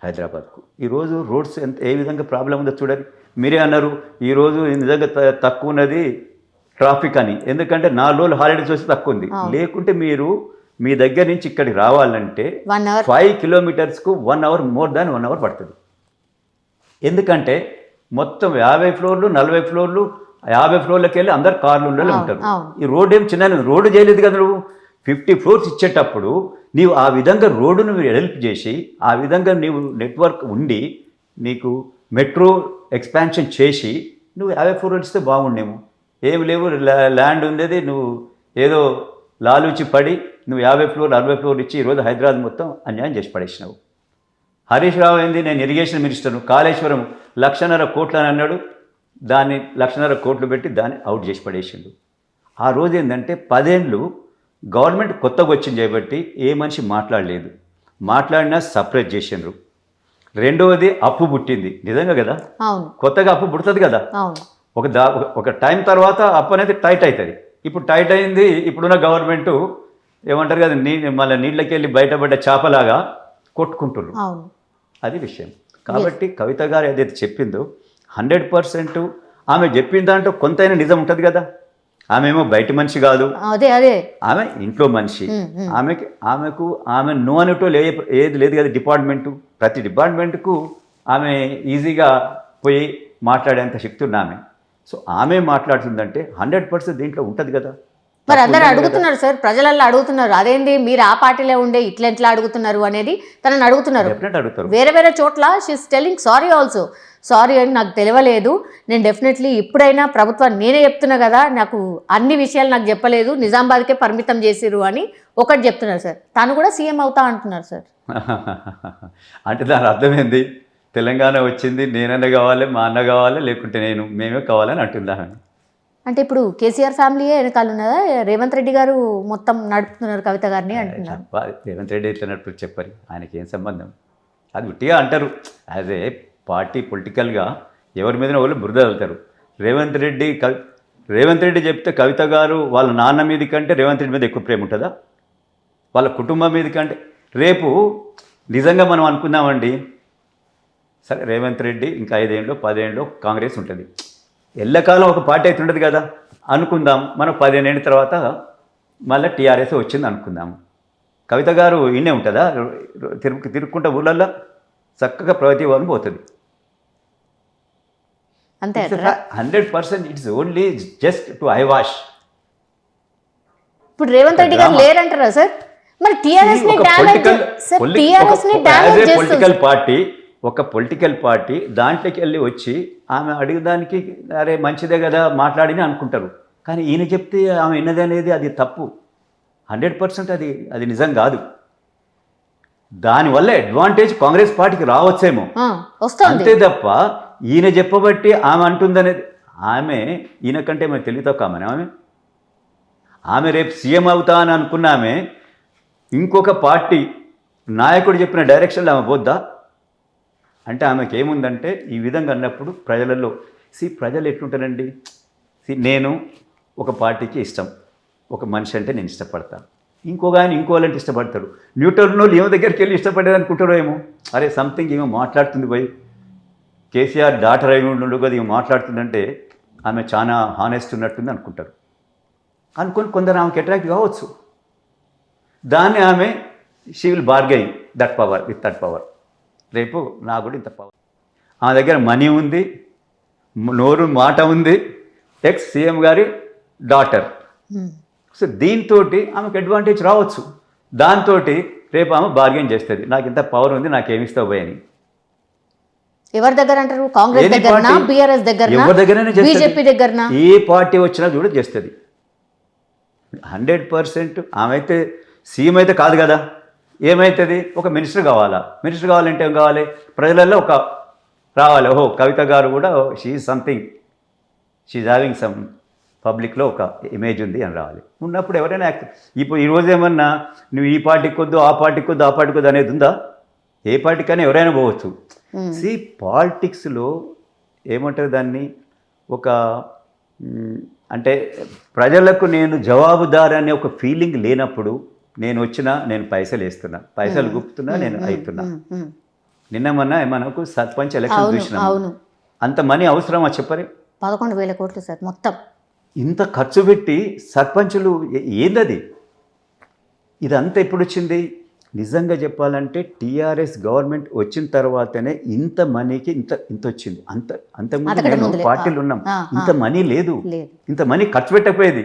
హైదరాబాద్కు? ఈరోజు రోడ్స్ ఏ విధంగా ప్రాబ్లం ఉందో చూడండి. మీరే అన్నారు ఈరోజు నిజంగా తక్కువ ఉన్నది ట్రాఫిక్ అని, ఎందుకంటే 4 రోజులు హాలిడేస్ వస్తే తక్కువ ఉంది. లేకుంటే మీరు మీ దగ్గర నుంచి ఇక్కడికి రావాలంటే 5 కిలోమీటర్స్కు 1 అవర్, మోర్ దాన్ 1 అవర్ పడుతుంది. ఎందుకంటే మొత్తం 50 ఫ్లోర్లు 40 ఫ్లోర్లు 50 ఫ్లోర్లకి వెళ్ళి అందరు కార్లు ఉండాలి ఉంటారు. ఈ రోడ్ ఏం చిన్న రోడ్డు చేయలేదు కదా నువ్వు. 50 ఫ్లోర్స్ ఇచ్చేటప్పుడు నీవు ఆ విధంగా రోడ్డును మీరు హెల్ప్ చేసి, ఆ విధంగా నీవు నెట్వర్క్ ఉండి, నీకు మెట్రో ఎక్స్పాన్షన్ చేసి నువ్వు 50 ఫ్లోర్లు ఇస్తే బాగుండేమో. ఏమి లేవు, ల్యాండ్ ఉండేది, నువ్వు ఏదో లాలూచి పడి నువ్వు 50 ఫ్లోర్లు 60 ఫ్లోర్లు ఇచ్చి ఈరోజు హైదరాబాద్ మొత్తం అన్యాయం చేసి పడేసినావు. హరీష్ రావు ఏంది, నేను ఇరిగేషన్ మినిస్టర్ను, కాళేశ్వరం 1,50,000 కోట్లు అని అన్నాడు, దాన్ని 1,50,000 కోట్లు పెట్టి దాన్ని అవుట్ చేసి పడేసిండు. ఆ రోజు ఏంటంటే 10 ఏళ్ళు గవర్నమెంట్ కొత్తగా వచ్చింది చేయబట్టి ఏ మనిషి మాట్లాడలేదు, మాట్లాడినా సపరేట్ చేసిండ్రు. రెండవది అప్పు పుట్టింది, నిజంగా కదా, కొత్తగా అప్పు పుడుతుంది కదా. ఒక టైం తర్వాత అప్పు అనేది టైట్ అవుతుంది. ఇప్పుడు టైట్ అయింది, ఇప్పుడున్న గవర్నమెంట్ ఏమంటారు కదా, మళ్ళీ నీళ్ళకి వెళ్ళి బయటపడ్డ చేపలాగా కొట్టుకుంటున్నారు. అది విషయం. కాబట్టి కవిత గారు ఏదైతే చెప్పిందో 100% ఆమె చెప్పిన దాంట్లో కొంతైనా నిజం ఉంటుంది కదా. ఆమె ఏమో బయట మనిషి కాదు, ఆమె ఇంట్లో మనిషి. ఆమె నో అనేటో ఏది లేదు కదా డిపార్ట్మెంటు. ప్రతి డిపార్ట్మెంట్కు ఆమె ఈజీగా పోయి మాట్లాడేంత శక్తి ఉన్న ఆమె. సో ఆమె మాట్లాడుతుందంటే 100% దీంట్లో ఉంటుంది కదా. మరి అందరూ అడుగుతున్నారు సార్, ప్రజలల్లో అడుగుతున్నారు, అదేంటి మీరు ఆ పార్టీలో ఉండే ఇట్లా అడుగుతున్నారు అనేది తనని అడుగుతున్నారు. వేరే వేరే చోట్ల she's telling sorry also, sorry అని నాకు తెలియలేదు, నేను డెఫినెట్లీ ఇప్పుడైనా ప్రభుత్వాన్ని నేనే చెప్తున్నా కదా, నాకు అన్ని విషయాలు నాకు చెప్పలేదు, నిజామాబాద్కే పరిమితం చేసిరు అని ఒకటి చెప్తున్నారు సార్. తను కూడా సీఎం అవుతా అంటున్నారు సార్. అంటే దాని అర్థమైంది, తెలంగాణ వచ్చింది నేనన్న కావాలి, మా అన్న కావాలి, లేకుంటే మేమే కావాలని అంటుందామని. అంటే ఇప్పుడు కేసీఆర్ ఫ్యామిలీయే వెనకాల ఉన్నదా, రేవంత్ రెడ్డి గారు మొత్తం నడుపుతున్నారు కవిత గారిని అంటున్నారు. రేవంత్ రెడ్డి ఎట్లా నడుపు చెప్పారు, ఆయనకి ఏం సంబంధం? అది ఉట్టిగా అంటారు. యాజ్ ఏ పార్టీ పొలిటికల్గా ఎవరి మీద వాళ్ళు బురద వెళ్తారు. రేవంత్ రెడ్డి చెప్తే కవిత గారు వాళ్ళ నాన్న మీద కంటే రేవంత్ రెడ్డి మీద ఎక్కువ ప్రేమ ఉంటుందా? వాళ్ళ కుటుంబం మీద కంటే. రేపు నిజంగా మనం అనుకుందామండి, సరే రేవంత్ రెడ్డి ఇంకా 5 ఏళ్ళు 10 ఏళ్ళు కాంగ్రెస్ ఉంటుంది, ఎల్లకాలం ఒక పార్టీ అయితే ఉండదు కదా అనుకుందాం. మనం 15 ఏళ్ళ తర్వాత మళ్ళీ టీఆర్ఎస్ వచ్చింది అనుకుందాం. కవిత గారు ఇన్నే ఉంటుందా? తిరుక్కుంటా ఊళ్ళల్లో చక్కగా ప్రగతి భవన్ పోతుంది. అంతే 100% it's only just to I wash. ఇప్పుడు రేవంత్ రెడ్డి గారు లేరంటారా సార్? మరి టీఆర్ఎస్ ని డ్యామేజ్ పొలిటికల్ పార్టీ, ఒక పొలిటికల్ పార్టీ దాంట్లోకి వెళ్ళి వచ్చి ఆమె అడిగేదానికి అరే మంచిదే కదా మాట్లాడిని అనుకుంటారు. కానీ ఈయన చెప్తే ఆమె విన్నది అనేది అది తప్పు. 100% అది నిజం కాదు. దానివల్ల అడ్వాంటేజ్ కాంగ్రెస్ పార్టీకి రావచ్చేమో అంతే తప్ప ఈయన చెప్పబట్టి ఆమె అంటుందనేది, ఆమె ఈయన కంటే మేము తెలివి తక్కువ ఆమె ఆమె రేపు సీఎం అవుతా అని అనుకున్నామే ఇంకొక పార్టీ నాయకుడు చెప్పిన డైరెక్షన్లో ఆమె పోద్దా అంటే ఆమెకి ఏముందంటే ఈ విధంగా అన్నప్పుడు ప్రజలలో ప్రజలు ఎట్లుంటారండి నేను ఒక పార్టీకి ఇష్టం, ఒక మనిషి అంటే నేను ఇష్టపడతాను, ఇంకొక ఆయన ఇంకోళ్ళంటే ఇష్టపడతారు. న్యూట్రల్ వాళ్ళు ఏమో దగ్గరికి వెళ్ళి ఇష్టపడేది అనుకుంటారో ఏమో, అరే సంథింగ్ ఏమో మాట్లాడుతుంది పోయి కేసీఆర్ డాటర్ అయి ఉండు కదా ఏమో మాట్లాడుతుందంటే ఆమె చాలా హానెస్ట్ ఉన్నట్టుంది అనుకుంటారు. అనుకొని కొందరు ఆమెకి అట్రాక్ట్ కావచ్చు. దాన్ని ఆమె she will bargain that power with that power. రేపు నాకు కూడా ఇంత పవర్, ఆమె దగ్గర మనీ ఉంది, నోరు మాట ఉంది, ఎక్స్ సీఎం గారి డాటర్. సో దీంతో ఆమెకు అడ్వాంటేజ్ రావచ్చు. దాంతో రేపు ఆమె బార్గెన్ చేస్తుంది, నాకు ఇంత పవర్ ఉంది, నాకేమిస్తావు పోయని. ఎవరి దగ్గర అంటారు? కాంగ్రెస్ దగ్గర, బీఆర్ఎస్ దగ్గర, ఎవరి దగ్గరైనా బీజేపీ దగ్గర, ఏ పార్టీ వచ్చినా కూడా చేస్తుంది 100%. ఆమె అయితే సీఎం అయితే కాదు కదా, ఏమవుతుంది? ఒక మినిస్టర్ కావాలా. మినిస్టర్ కావాలంటే ఏం కావాలి? ప్రజలలో ఒక రావాలి, ఓహో కవిత గారు కూడా she's something, she's having some పబ్లిక్లో ఒక ఇమేజ్ ఉంది అని రావాలి. ఉన్నప్పుడు ఎవరైనా ఇప్పుడు ఈరోజు ఏమన్నా నువ్వు ఈ పార్టీకి వద్దు, ఆ పార్టీకి వద్దు, ఆ పార్టీకి వద్దు అనేది ఉందా? ఏ పార్టీకైనా ఎవరైనా పోవచ్చు. పాలిటిక్స్లో ఏమంటారు దాన్ని, ఒక అంటే ప్రజలకు నేను జవాబుదారు అనే ఒక ఫీలింగ్ లేనప్పుడు నేను వచ్చినా నేను పైసలు వేస్తున్నా, పైసలు గుప్పుతున్నా, నేను అవుతున్నా. నిన్న మొన్న మనకు సర్పంచ్ ఎలక్షన్ చూసినా, అంత మనీ అవసరమా చెప్పరే? 11,000 కోట్లు సార్ మొత్తం. ఇంత ఖర్చు పెట్టి సర్పంచులు ఏందది? ఇదంతా ఎప్పుడు వచ్చింది? నిజంగా చెప్పాలంటే టీఆర్ఎస్ గవర్నమెంట్ వచ్చిన తర్వాతనే ఇంత మనీకి ఇంత వచ్చింది. అంతకుముందు నేను పార్టీలు ఉన్నాం, ఇంత మనీ లేదు, ఇంత మనీ ఖర్చు పెట్టకపోయేది.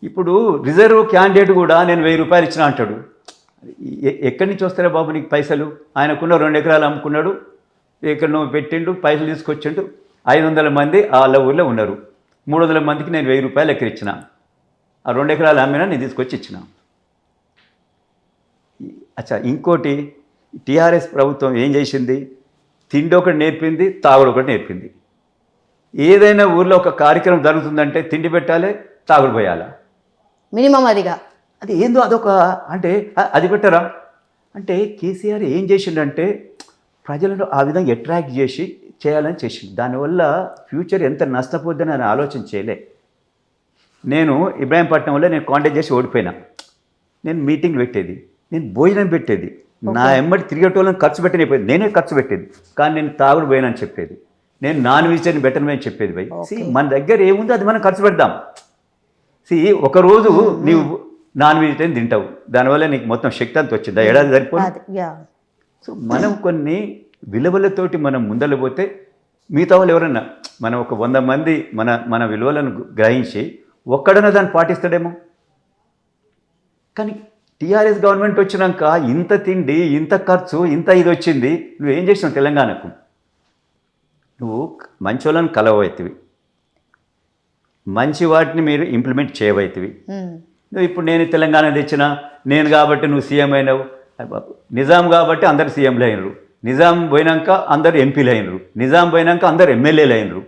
ఇప్పుడు రిజర్వ్ క్యాండిడేట్ కూడా నేను 1000 రూపాయలు ఇచ్చిన అంటాడు. ఎక్కడి నుంచి వస్తారా బాబు నీకు పైసలు? ఆయనకున్న 2 ఎకరాలు అమ్ముకున్నాడు, ఎక్కడనో పెట్టిండు, పైసలు తీసుకొచ్చిండు. 500 మంది వాళ్ళ ఊళ్ళో ఉన్నారు, 300 మందికి నేను 1000 రూపాయలు ఎక్కడ ఇచ్చిన, ఆ 2 ఎకరాలు అమ్మినా నేను తీసుకొచ్చి ఇచ్చిన. అచ్చా, ఇంకోటి టీఆర్ఎస్ ప్రభుత్వం ఏం చేసింది? తిండి ఒకటి నేర్పింది, తాగుడు ఒకటి నేర్పింది. ఏదైనా ఊర్లో ఒక కార్యక్రమం జరుగుతుందంటే తిండి పెట్టాలి, తాగుడు పోయాలా, మినిమం అదిగా. అది ఏందో అదొక, అంటే అది పెట్టరా అంటే కేసీఆర్ ఏం చేసిండంటే ప్రజలను ఆ విధంగా అట్రాక్ట్ చేసి చేయాలని చేసిండు. దానివల్ల ఫ్యూచర్ ఎంత నష్టపోద్దని అని ఆలోచన చేయలే. నేను ఇబ్రాహీంపట్నంలో నేను కాంటాక్ట్ చేసి ఓడిపోయినా. నేను మీటింగ్ పెట్టేది, నేను భోజనం పెట్టేది, నా ఎమ్మటి తిరిగేటోళ్ళని ఖర్చు పెట్టినపోయేది, నేనే ఖర్చు పెట్టేది. కానీ నేను తాగుడు పోయినని చెప్పేది, నేను నాన్ వెజిటేరియన్ బెటర్మని చెప్పేది. భయ్ మన దగ్గర ఏముందో అది మనం ఖర్చు పెడదాం. ఒకరోజు నీవు నాన్ వెజిటేరియన్ తింటావు, దానివల్ల నీకు మొత్తం శక్తి అంత వచ్చిందా? ఏడాది సరిపోదు. సో మనం కొన్ని విలువలతోటి మనం ముందలు పోతే మిగతా వాళ్ళు ఎవరన్నా, మనం ఒక 100 మంది మన విలువలను గ్రహించి ఒక్కడన్నా దాన్ని పాటిస్తాడేమో. కానీ టీఆర్ఎస్ గవర్నమెంట్ వచ్చినాక ఇంత తిండి, ఇంత ఖర్చు, ఇంత ఇది వచ్చింది. నువ్వేం చేసినావు తెలంగాణకు? నువ్వు మంచి వాళ్ళని కలవైతివి, మంచి వాటిని మీరు ఇంప్లిమెంట్ చేయవైతివి. నువ్వు ఇప్పుడు నేను తెలంగాణ తెచ్చినా, నేను కాబట్టి నువ్వు సీఎం అయినావు. నిజాం కాబట్టి అందరు సీఎంలు అయినరు, నిజాం పోయినాక అందరు ఎంపీలు అయినరు, నిజాం పోయినాక అందరు ఎమ్మెల్యేలు అయినరు.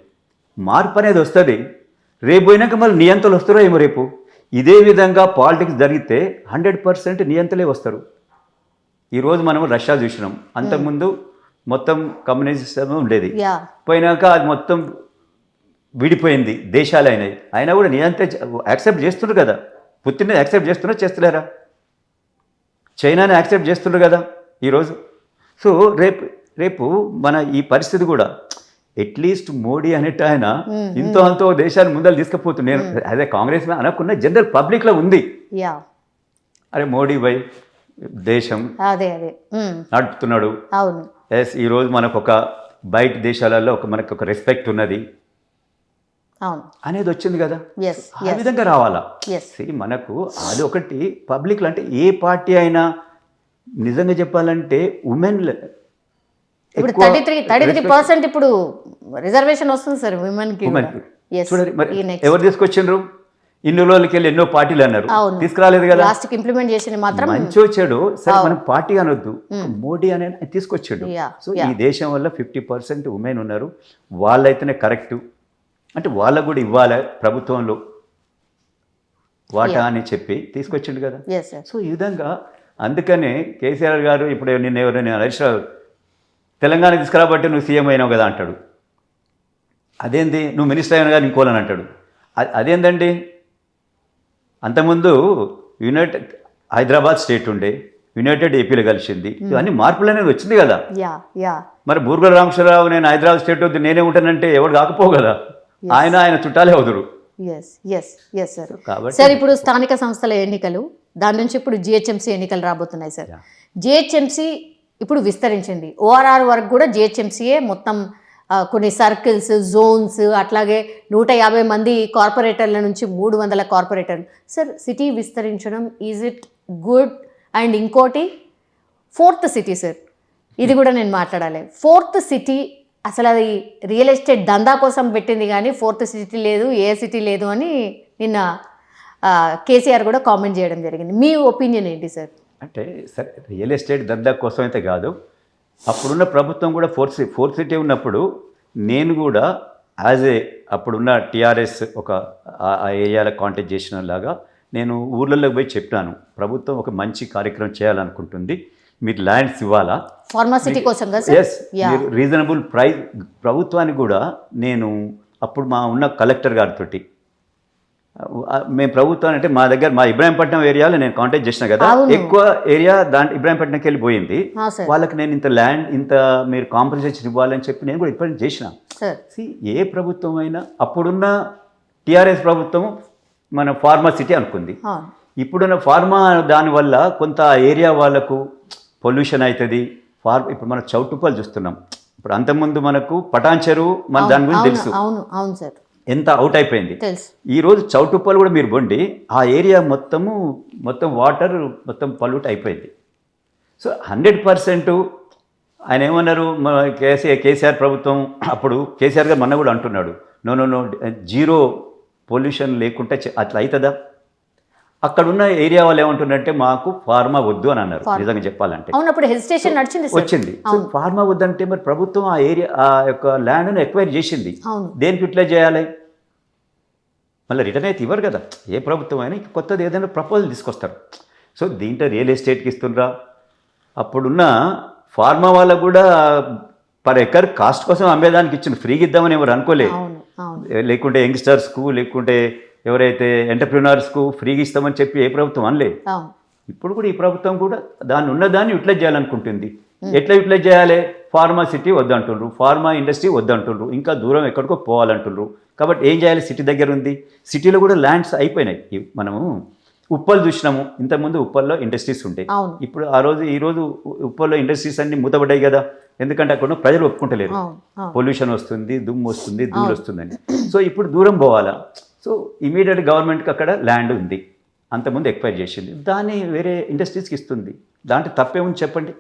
మార్పు అనేది వస్తుంది. రేపు పోయినాక మళ్ళీ నియంత్రణలు వస్తారో ఏమో రేపు. ఇదే విధంగా పాలిటిక్స్ జరిగితే 100% నియంత్రణలే వస్తారు. ఈరోజు మనం రష్యా చూసినాం, అంతకుముందు మొత్తం కమ్యూనిజం ఉండేది, పోయినాక అది మొత్తం విడిపోయింది, దేశాలు అయినాయి. అయినా కూడా నియంత్రణ యాక్సెప్ట్ చేస్తున్నారు కదా. పుతిన్ని యాక్సెప్ట్ చేస్తున్నా చేస్తలేరా? చైనాని యాక్సెప్ట్ చేస్తున్నారు కదా ఈరోజు. సో రేపు మన ఈ పరిస్థితి కూడా అట్లీస్ట్ మోడీ అనేట ఆయన ఇంతో అంతో దేశాన్ని ముందలు తీసుకుపోతుంది. నేను అదే కాంగ్రెస్ అనకున్న జనరల్ పబ్లిక్లో ఉంది. అరే మోడీ బై దేశం నడుపుతున్నాడు. ఎస్, ఈరోజు మనకు ఒక బయట దేశాలలో మనకు ఒక రెస్పెక్ట్ ఉన్నది అనేది వచ్చింది కదా. ఆ విధంగా రావాలా. మనకు అది ఒకటి పబ్లిక్లో. అంటే ఏ పార్టీ అయినా నిజంగా చెప్పాలంటే ఉమెన్ ఇప్పుడు 33% ఇప్పుడు రిజర్వేషన్ వస్తుంది సార్ ఉమెన్కి. చూడండి మరి ఎవరు తీసుకొచ్చిండ్రు? ఇన్ని రోజులకి వెళ్ళి ఎన్నో పార్టీలు అన్నారు, తీసుకురాలేదు కదా. లాస్ట్ ఇంప్లిమెంట్ చేసిన మాత్రం మంచి వచ్చాడు. సరే మనం పార్టీ అనొద్దు, మోడీ అనే తీసుకొచ్చాడు. సో ఈ దేశం వల్ల 50% ఉమెన్ ఉన్నారు. వాళ్ళైతేనే కరెక్ట్. అంటే వాళ్ళకు కూడా ఇవ్వాలి ప్రభుత్వంలో. వాటా అని చెప్పి తీసుకొచ్చిండు కదా. Yes sir. సో ఈ విధంగా అందుకనే కేసీఆర్ గారు ఇప్పుడు నిన్న ఎవరైనా హరీష్ రావు తెలంగాణ తీసుకురాబట్టి నువ్వు సీఎం అయినావు కదా అంటాడు. అదేంది నువ్వు మినిస్టర్ అయినా కానీ ఇంకోలని అంటాడు. అదేందండి? అంతకుముందు యునైటెడ్ హైదరాబాద్ స్టేట్ ఉండే యునైటెడ్ ఏపీలో కలిసింది. ఇవన్నీ మార్పులు అనేది వచ్చింది కదా. మరి బూర్గుల రామచంద్రరావు నేను హైదరాబాద్ స్టేట్ వద్దు నేనే ఉంటానంటే ఎవరు కాకపోవు కదా. ఆయన చుట్టాలే అవుతురు. సార్ ఇప్పుడు స్థానిక సంస్థల ఎన్నికలు, దాని నుంచి ఇప్పుడు జిహెచ్ఎంసీ ఎన్నికలు రాబోతున్నాయి సార్. జిహెచ్ఎంసీ ఇప్పుడు విస్తరించింది. ఓఆర్ఆర్ వరకు కూడా జిహెచ్ఎంసీయే మొత్తం కొన్ని సర్కిల్స్, జోన్స్, అట్లాగే 150 మంది కార్పొరేటర్ల నుంచి 300 కార్పొరేటర్లు. సార్ సిటీ విస్తరించడం ఈజ్ ఇట్ గుడ్? అండ్ ఇంకోటి 4th సిటీ సార్, ఇది కూడా నేను మాట్లాడాలి. 4th సిటీ అసలు అది రియల్ ఎస్టేట్ దందా కోసం పెట్టింది కానీ 4th సిటీ లేదు, ఏ సిటీ లేదు అని నిన్న కేసీఆర్ కూడా కామెంట్ చేయడం జరిగింది. మీ ఒపీనియన్ ఏంటి సార్? అంటే సరే రియల్ ఎస్టేట్ దందా కోసం అయితే కాదు, అప్పుడున్న ప్రభుత్వం కూడా ఫోర్త్ సిటీ ఉన్నప్పుడు నేను కూడా అప్పుడున్న టీఆర్ఎస్ ఒక ఆ ఏరియాలో కాంటాక్ట్ చేసిన లాగా నేను ఊర్లలోకి పోయి చెప్పాను, ప్రభుత్వం ఒక మంచి కార్యక్రమం చేయాలనుకుంటుంది, మీరు ల్యాండ్స్ ఇవ్వాలా ఫార్మాసిటీ కోసం. ఎస్, మీరు రీజనబుల్ ప్రైస్ ప్రభుత్వానికి కూడా నేను అప్పుడు మా ఉన్న కలెక్టర్ గారితో మేము ప్రభుత్వాన్ని అంటే మా ఇబ్రాహీంపట్నం ఏరియాలో నేను కాంటాక్ట్ చేసిన కదా, ఎక్కువ ఏరియా ఇబ్రాహీంపట్నంకి వెళ్ళిపోయింది. వాళ్ళకి నేను ఇంత ల్యాండ్ ఇంత మీరు కాంపెన్సేషన్ ఇవ్వాలని చెప్పి నేను కూడా ఇప్పటి చేసిన. ఏ ప్రభుత్వం అయినా అప్పుడున్న టీఆర్ఎస్ ప్రభుత్వం మన ఫార్మా సిటీ అనుకుంది. ఇప్పుడున్న ఫార్మా దానివల్ల కొంత ఏరియా వాళ్ళకు పొల్యూషన్ అవుతుంది. ఇప్పుడు మనం చౌటుప్పలు చూస్తున్నాం. ఇప్పుడు అంతకుముందు మనకు పటాన్ చెరువు మన దాని గురించి తెలుసు. అవును సార్, ఎంత అవుట్ అయిపోయింది. ఈరోజు చౌటుప్పలు కూడా మీరు బొండి ఆ ఏరియా మొత్తం వాటర్ మొత్తం పొల్యూట్ అయిపోయింది. సో 100% ఆయన ఏమన్నారు, కేసీఆర్ ప్రభుత్వం అప్పుడు కేసీఆర్ గారు మొన్న కూడా అంటున్నాడు, నో జీరో పొల్యూషన్ లేకుంటే అట్లా అవుతుందా? అక్కడున్న ఏరియా వాళ్ళు ఏమంటున్నారంటే మాకు ఫార్మా వద్దు అని అన్నారు. నిజంగా చెప్పాలంటే వచ్చింది. సో ఫార్మా వద్దంటే మరి ప్రభుత్వం ఆ ఏరియా ఆ యొక్క ల్యాండ్ను ఎక్వైర్ చేసింది, దేనికి యూటిలైజ్ చేయాలి? మళ్ళీ రిటర్న్ అయితే ఇవ్వరు కదా. ఏ ప్రభుత్వం అయినా కొత్తది ఏదైనా ప్రపోజల్ తీసుకొస్తారు. సో దీంట్లో రియల్ ఎస్టేట్కి ఇస్తుండ్రా? అప్పుడున్న ఫార్మా వాళ్ళకు కూడా పర్ ఎకర్ కాస్ట్ కోసం అమ్మేదానికి ఇచ్చింది, ఫ్రీగా ఇద్దామని ఎవరు అనుకోలే. లేకుంటే యంగ్స్టర్స్కు లేకుంటే ఎవరైతే ఎంటర్ప్రినర్స్కు ఫ్రీగా ఇస్తామని చెప్పి ఏ ప్రభుత్వం అనలే. ఇప్పుడు కూడా ఈ ప్రభుత్వం కూడా ఉన్నదాన్ని యూటిలైజ్ చేయాలనుకుంటుంది. ఎట్లా యూటిలైజ్ చేయాలి? ఫార్మా సిటీ వద్దంటుండ్రు, ఫార్మా ఇండస్ట్రీ వద్దంటుండ్రు, ఇంకా దూరం ఎక్కడికో పోవాలంటుండ్రు. కాబట్టి ఏం చేయాలి? సిటీ దగ్గర ఉంది, సిటీలో కూడా ల్యాండ్స్ అయిపోయినాయి. మనము ఉప్పల్ చూసినాము, ఇంతకుముందు ఉప్పల్లో ఇండస్ట్రీస్ ఉంటాయి. ఇప్పుడు ఈరోజు ఉప్పల్లో ఇండస్ట్రీస్ అన్ని మూతపడ్డాయి కదా. ఎందుకంటే అక్కడ ప్రజలు ఒప్పుకుంటలేరు, పొల్యూషన్ వస్తుంది, దుమ్ము వస్తుంది, ధూళి వస్తుందని. సో ఇప్పుడు దూరం పోవాలా? సో ఇమీడియట్ గవర్నమెంట్కి అక్కడ ల్యాండ్ ఉంది, అంతకుముందు ఎక్వైర్ చేసింది, దాన్ని వేరే ఇండస్ట్రీస్కి ఇస్తుంది. దాంట్లో తప్పేముంది చెప్పండి?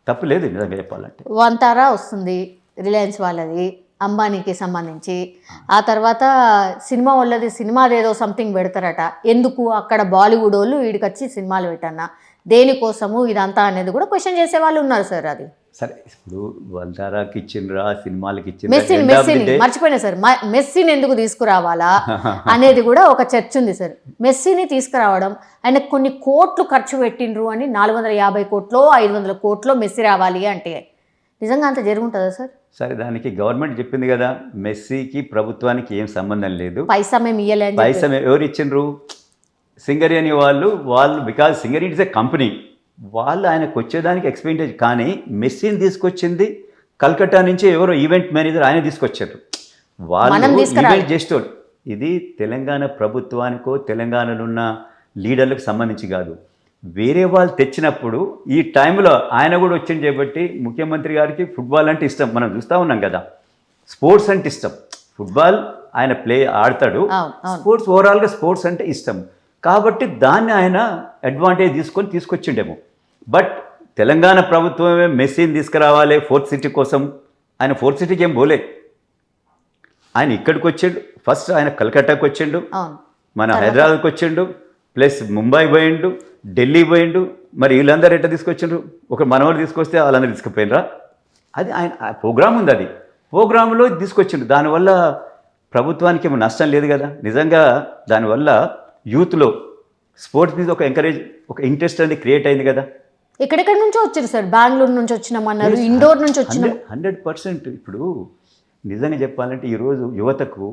తప్పు లేదు నిజంగా చెప్పాలంటే. వంతారా వస్తుంది రిలయన్స్ వాళ్ళది, అంబానీకి సంబంధించి. ఆ తర్వాత సినిమా వాళ్ళది, సినిమాదేదో సంథింగ్ పెడతారట. ఎందుకు అక్కడ బాలీవుడ్ వాళ్ళు వీడికొచ్చి సినిమాలు పెట్టన్నా, దేనికోసము ఇదంతా అనేది కూడా క్వశ్చన్ చేసే వాళ్ళు ఉన్నారు సార్. అది సరే, ఇప్పుడు వంతారాకి ఇచ్చిండ్రా, సినిమాలకి మెస్సీని మర్చిపోయినా సార్, మెస్సీని ఎందుకు తీసుకురావాలా అనేది కూడా ఒక చర్చ ఉంది సార్. మెస్సీని తీసుకురావడం, ఆయన కొన్ని కోట్లు ఖర్చు పెట్టిండ్రు అని 450 కోట్లో 500 కోట్లో మెస్సీ రావాలి అంటే నిజంగా అంత జరుగుంటుందా సార్? సరే, దానికి గవర్నమెంట్ చెప్పింది కదా, మెస్సీకి ప్రభుత్వానికి ఏం సంబంధం లేదు, పైసా మేము ఇయ్యలేదు. పైసా ఎవరు ఇచ్చిండ్రు? సింగరి అని వాళ్ళు because Singari it's a company, వాళ్ళు ఆయనకు వచ్చేదానికి ఎక్స్పెండిచర్. కానీ మెస్సీని తీసుకొచ్చింది కల్కట్టా నుంచి ఎవరో ఈవెంట్ మేనేజర్ ఆయన తీసుకొచ్చారు. వాళ్ళు ఈవెంట్ చేసేవాడు. ఇది తెలంగాణ ప్రభుత్వానికో తెలంగాణలో ఉన్న లీడర్లకు సంబంధించి కాదు, వేరే వాళ్ళు తెచ్చినప్పుడు ఈ టైంలో ఆయన కూడా వచ్చింది చేపట్టి. ముఖ్యమంత్రి గారికి ఫుట్బాల్ అంటే ఇష్టం, మనం చూస్తూ ఉన్నాం కదా, స్పోర్ట్స్ అంటే ఇష్టం. ఫుట్బాల్ ఆయన ఆడతాడు, స్పోర్ట్స్ ఓవరాల్గా స్పోర్ట్స్ అంటే ఇష్టం. కాబట్టి దాన్ని ఆయన అడ్వాంటేజ్ తీసుకొచ్చిండేమో. బట్ తెలంగాణ ప్రభుత్వమే మెస్సీని తీసుకురావాలి 4th సిటీ కోసం. ఆయన 4th సిటీకి ఏం పోలే, ఆయన ఇక్కడికి వచ్చిండు. ఫస్ట్ ఆయన కలకట్టాకి వచ్చిండు, మన హైదరాబాద్కి వచ్చిండు, ప్లస్ ముంబై పోయిండు, ఢిల్లీ పోయిండు. మరి వీళ్ళందరూ ఎట్లా తీసుకొచ్చిండ్రు? ఒక మనవాళ్ళు తీసుకొస్తే వాళ్ళందరూ తీసుకుపోయినరా? అది ఆయన ప్రోగ్రామ్ ఉంది, అది ప్రోగ్రాంలో తీసుకొచ్చిండు. దానివల్ల ప్రభుత్వానికి ఏమో నష్టం లేదు కదా. నిజంగా దానివల్ల యూత్లో స్పోర్ట్స్ మీద ఒక ఇంట్రెస్ట్ అనేది క్రియేట్ అయింది కదా. ఎక్కడెక్కడి నుంచో వచ్చారు సార్, బెంగళూరు నుంచి వచ్చినామన్నారు, ఇండోర్ నుంచి వచ్చినాం. 100% ఇప్పుడు నిజంగా చెప్పాలంటే ఈరోజు యువతకు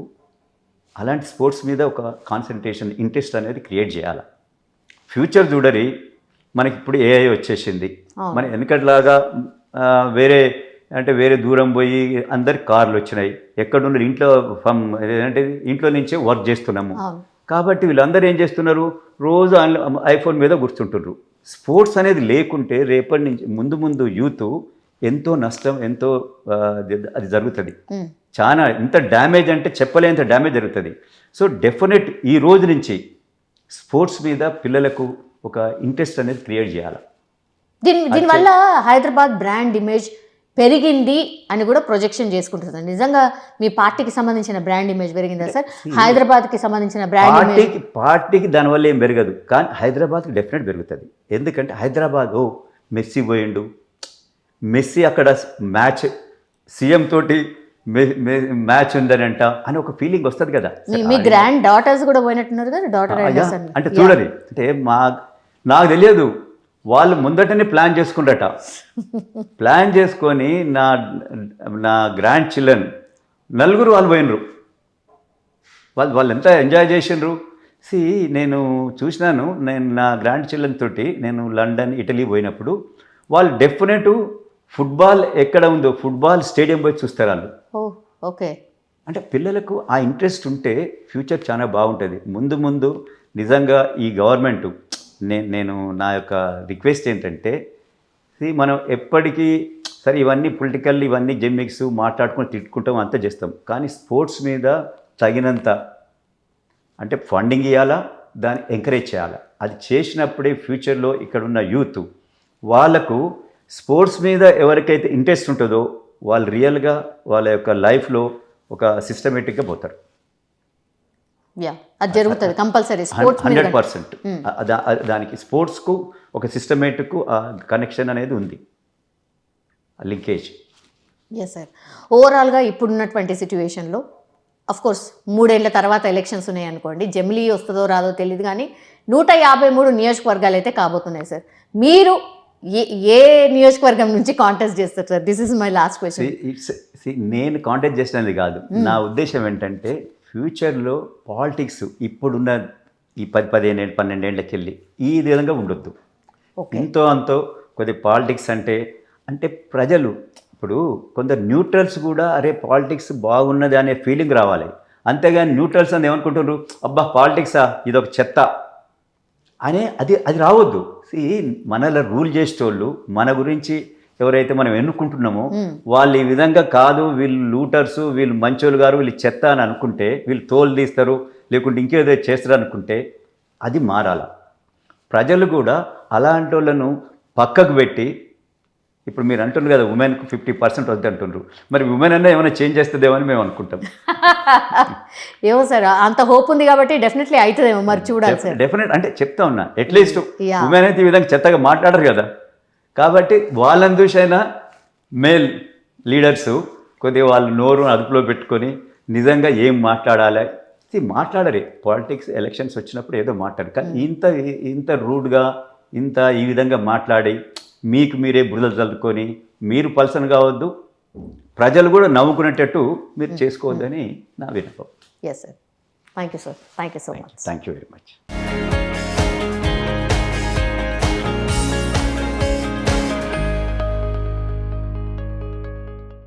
అలాంటి స్పోర్ట్స్ మీద ఒక కాన్సన్ట్రేషన్, ఇంట్రెస్ట్ అనేది క్రియేట్ చేయాలి. ఫ్యూచర్ చూడరి, మనకి ఇప్పుడు ఏఐ వచ్చేసింది. మన వెనకట్లాగా వేరే దూరం పోయి అందరికి కార్లు వచ్చినాయి, ఎక్కడున్నారు ఇంట్లో ఏంటంటే ఇంట్లో నుంచే వర్క్ చేస్తున్నాము. కాబట్టి వీళ్ళందరూ ఏం చేస్తున్నారు, రోజు ఐఫోన్ మీద కూర్చుంటున్నారు. స్పోర్ట్స్ అనేది లేకుంటే రేపటి నుంచి ముందు యూత్ ఎంతో నష్టం, ఎంతో అది జరుగుతుంది. చాలా ఇంత డ్యామేజ్ అంటే చెప్పలేంత డ్యామేజ్ జరుగుతుంది. సో డెఫినెట్ ఈ రోజు నుంచి స్పోర్ట్స్ మీద పిల్లలకు ఒక ఇంట్రెస్ట్ అనేది క్రియేట్ చేయాలి. దీనివల్ల హైదరాబాద్ బ్రాండ్ ఇమేజ్ పెరిగింది అని కూడా ప్రొజెక్షన్ చేసుకుంటుంది. నిజంగా మీ పార్టీకి సంబంధించిన బ్రాండ్ ఇమేజ్ పెరిగిందా సార్? హైదరాబాద్కి సంబంధించిన బ్రాండ్ ఇమేజ్ పార్టీకి దానివల్ల ఏం పెరగదు, కానీ హైదరాబాద్కి డెఫినెట్ పెరుగుతుంది. ఎందుకంటే హైదరాబాద్ మెస్సీ పోయిండు, మెస్సీ అక్కడ మ్యాచ్ సీఎం తోటి మ్యాచ్ ఉందనంట అని ఒక ఫీలింగ్ వస్తుంది కదా. మీ గ్రాండ్ డాటర్స్ కూడా పోయినట్టున్నారు కదా, డాటర్ అంటే చూడరి, అంటే నాకు తెలియదు, వాళ్ళు ముందటనే ప్లాన్ చేసుకుంటారట. ప్లాన్ చేసుకొని నా గ్రాండ్ చిల్డ్రన్ నలుగురు వాళ్ళు పోయినరు. వాళ్ళు ఎంత ఎంజాయ్ చేసిండ్రు. నేను చూసినాను, నేను నా గ్రాండ్ చిల్డ్రన్ తోటి నేను లండన్, ఇటలీ పోయినప్పుడు వాళ్ళు డెఫినెట్ ఫుట్బాల్ ఎక్కడ ఉందో ఫుట్బాల్ స్టేడియం పోయి చూస్తారు వాళ్ళు. ఓకే, అంటే పిల్లలకు ఆ ఇంట్రెస్ట్ ఉంటే ఫ్యూచర్ చాలా బాగుంటుంది. ముందు నిజంగా ఈ గవర్నమెంట్ నేను నా యొక్క రిక్వెస్ట్ ఏంటంటే, మనం ఎప్పటికీ సరే ఇవన్నీ పొలిటికల్, ఇవన్నీ జెమ్మిక్స్ మాట్లాడుకుని తిట్టుకుంటాం, అంతా చేస్తాం. కానీ స్పోర్ట్స్ మీద తగినంత అంటే ఫండింగ్ ఇవ్వాలా, దాన్ని ఎంకరేజ్ చేయాలి. అది చేసినప్పుడే ఫ్యూచర్లో ఇక్కడున్న యూత్ వాళ్ళకు స్పోర్ట్స్ మీద ఎవరికైతే ఇంట్రెస్ట్ ఉంటుందో వాళ్ళు రియల్గా వాళ్ళ యొక్క లైఫ్లో ఒక సిస్టమేటిక్గా పోతారు. అది జరుగుతుంది కంపల్సరీ. 100% దానికి స్పోర్ట్స్కు ఒక సిస్టమేటిక్ కనెక్షన్ అనేది ఉంది, లింకేజ్. Yes sir. ఓవరాల్గా ఇప్పుడున్నటువంటి సిచ్యువేషన్లో అఫ్కోర్స్ 3 ఏళ్ల తర్వాత ఎలక్షన్స్ ఉన్నాయి అనుకోండి, జమిలీ వస్తుందో రాదో తెలియదు, కానీ 153 నియోజకవర్గాలు అయితే కాబోతున్నాయి సార్. మీరు ఏ నియోజకవర్గం నుంచి కాంటెస్ట్ చేస్తారు sir? This is my last question. నేను కాంటెస్ట్ చేసినది కాదు, నా ఉద్దేశం ఏంటంటే ఫ్యూచర్లో పాలిటిక్స్ ఇప్పుడున్న ఈ 10-15 ఏళ్ళు 12 ఏళ్ళకి వెళ్ళి ఈ విధంగా ఉండొద్దు. ఎంతో అంతో కొద్ది పాలిటిక్స్ అంటే ప్రజలు ఇప్పుడు కొందరు న్యూట్రల్స్ కూడా అరే పాలిటిక్స్ బాగున్నది అనే ఫీలింగ్ రావాలి. అంతేగాని న్యూట్రల్స్ అని ఏమనుకుంటున్నారు, అబ్బా పాలిటిక్సా ఇదొక చెత్త అనే అది రావద్దు. మనలో రూల్ చేసేటోళ్ళు, మన గురించి ఎవరైతే మనం ఎన్నుకుంటున్నామో వాళ్ళు ఈ విధంగా కాదు, వీళ్ళు లూటర్సు, వీళ్ళు మంచోళ్ళు గారు, వీళ్ళు చెత్త అని అనుకుంటే, వీళ్ళు తోలు తీస్తారు లేకుంటే ఇంకేదో చేస్తారు అనుకుంటే అది మారాల. ప్రజలు కూడా అలాంటి వాళ్ళను పక్కకు పెట్టి, ఇప్పుడు మీరు అంటున్నారు కదా ఉమెన్కు 50% వద్దు అంటున్నారు, మరి ఉమెన్ అన్నా ఏమైనా చేంజ్ చేస్తుందేమో అని మేము అనుకుంటాం. ఏమో సార్, అంత హోప్ ఉంది కాబట్టి డెఫినెట్లీ అవుతుందేమో, మరి చూడాలి సార్. డెఫినెట్ అంటే చెప్తా ఉన్నా, అట్లీస్ట్ ఉమెన్ అయితే ఈ విధంగా చెత్తగా మాట్లాడరు కదా. కాబట్టి వాళ్ళని చూసైనా మేల్ లీడర్స్ కొద్దిగా వాళ్ళు నోరు అదుపులో పెట్టుకొని నిజంగా ఏం మాట్లాడాలి మాట్లాడరే. పాలిటిక్స్ ఎలక్షన్స్ వచ్చినప్పుడు ఏదో మాట్లాడు, కానీ ఇంత రూడ్గా ఈ విధంగా మాట్లాడి మీకు మీరే బురదలు చల్లుకొని మీరు పల్సన్ కావద్దు, ప్రజలు కూడా నవ్వుకునేటట్టు మీరు చేసుకోవద్దని నా విన్నపం. Yes sir, thank you sir, thank you so much. Thank you very much.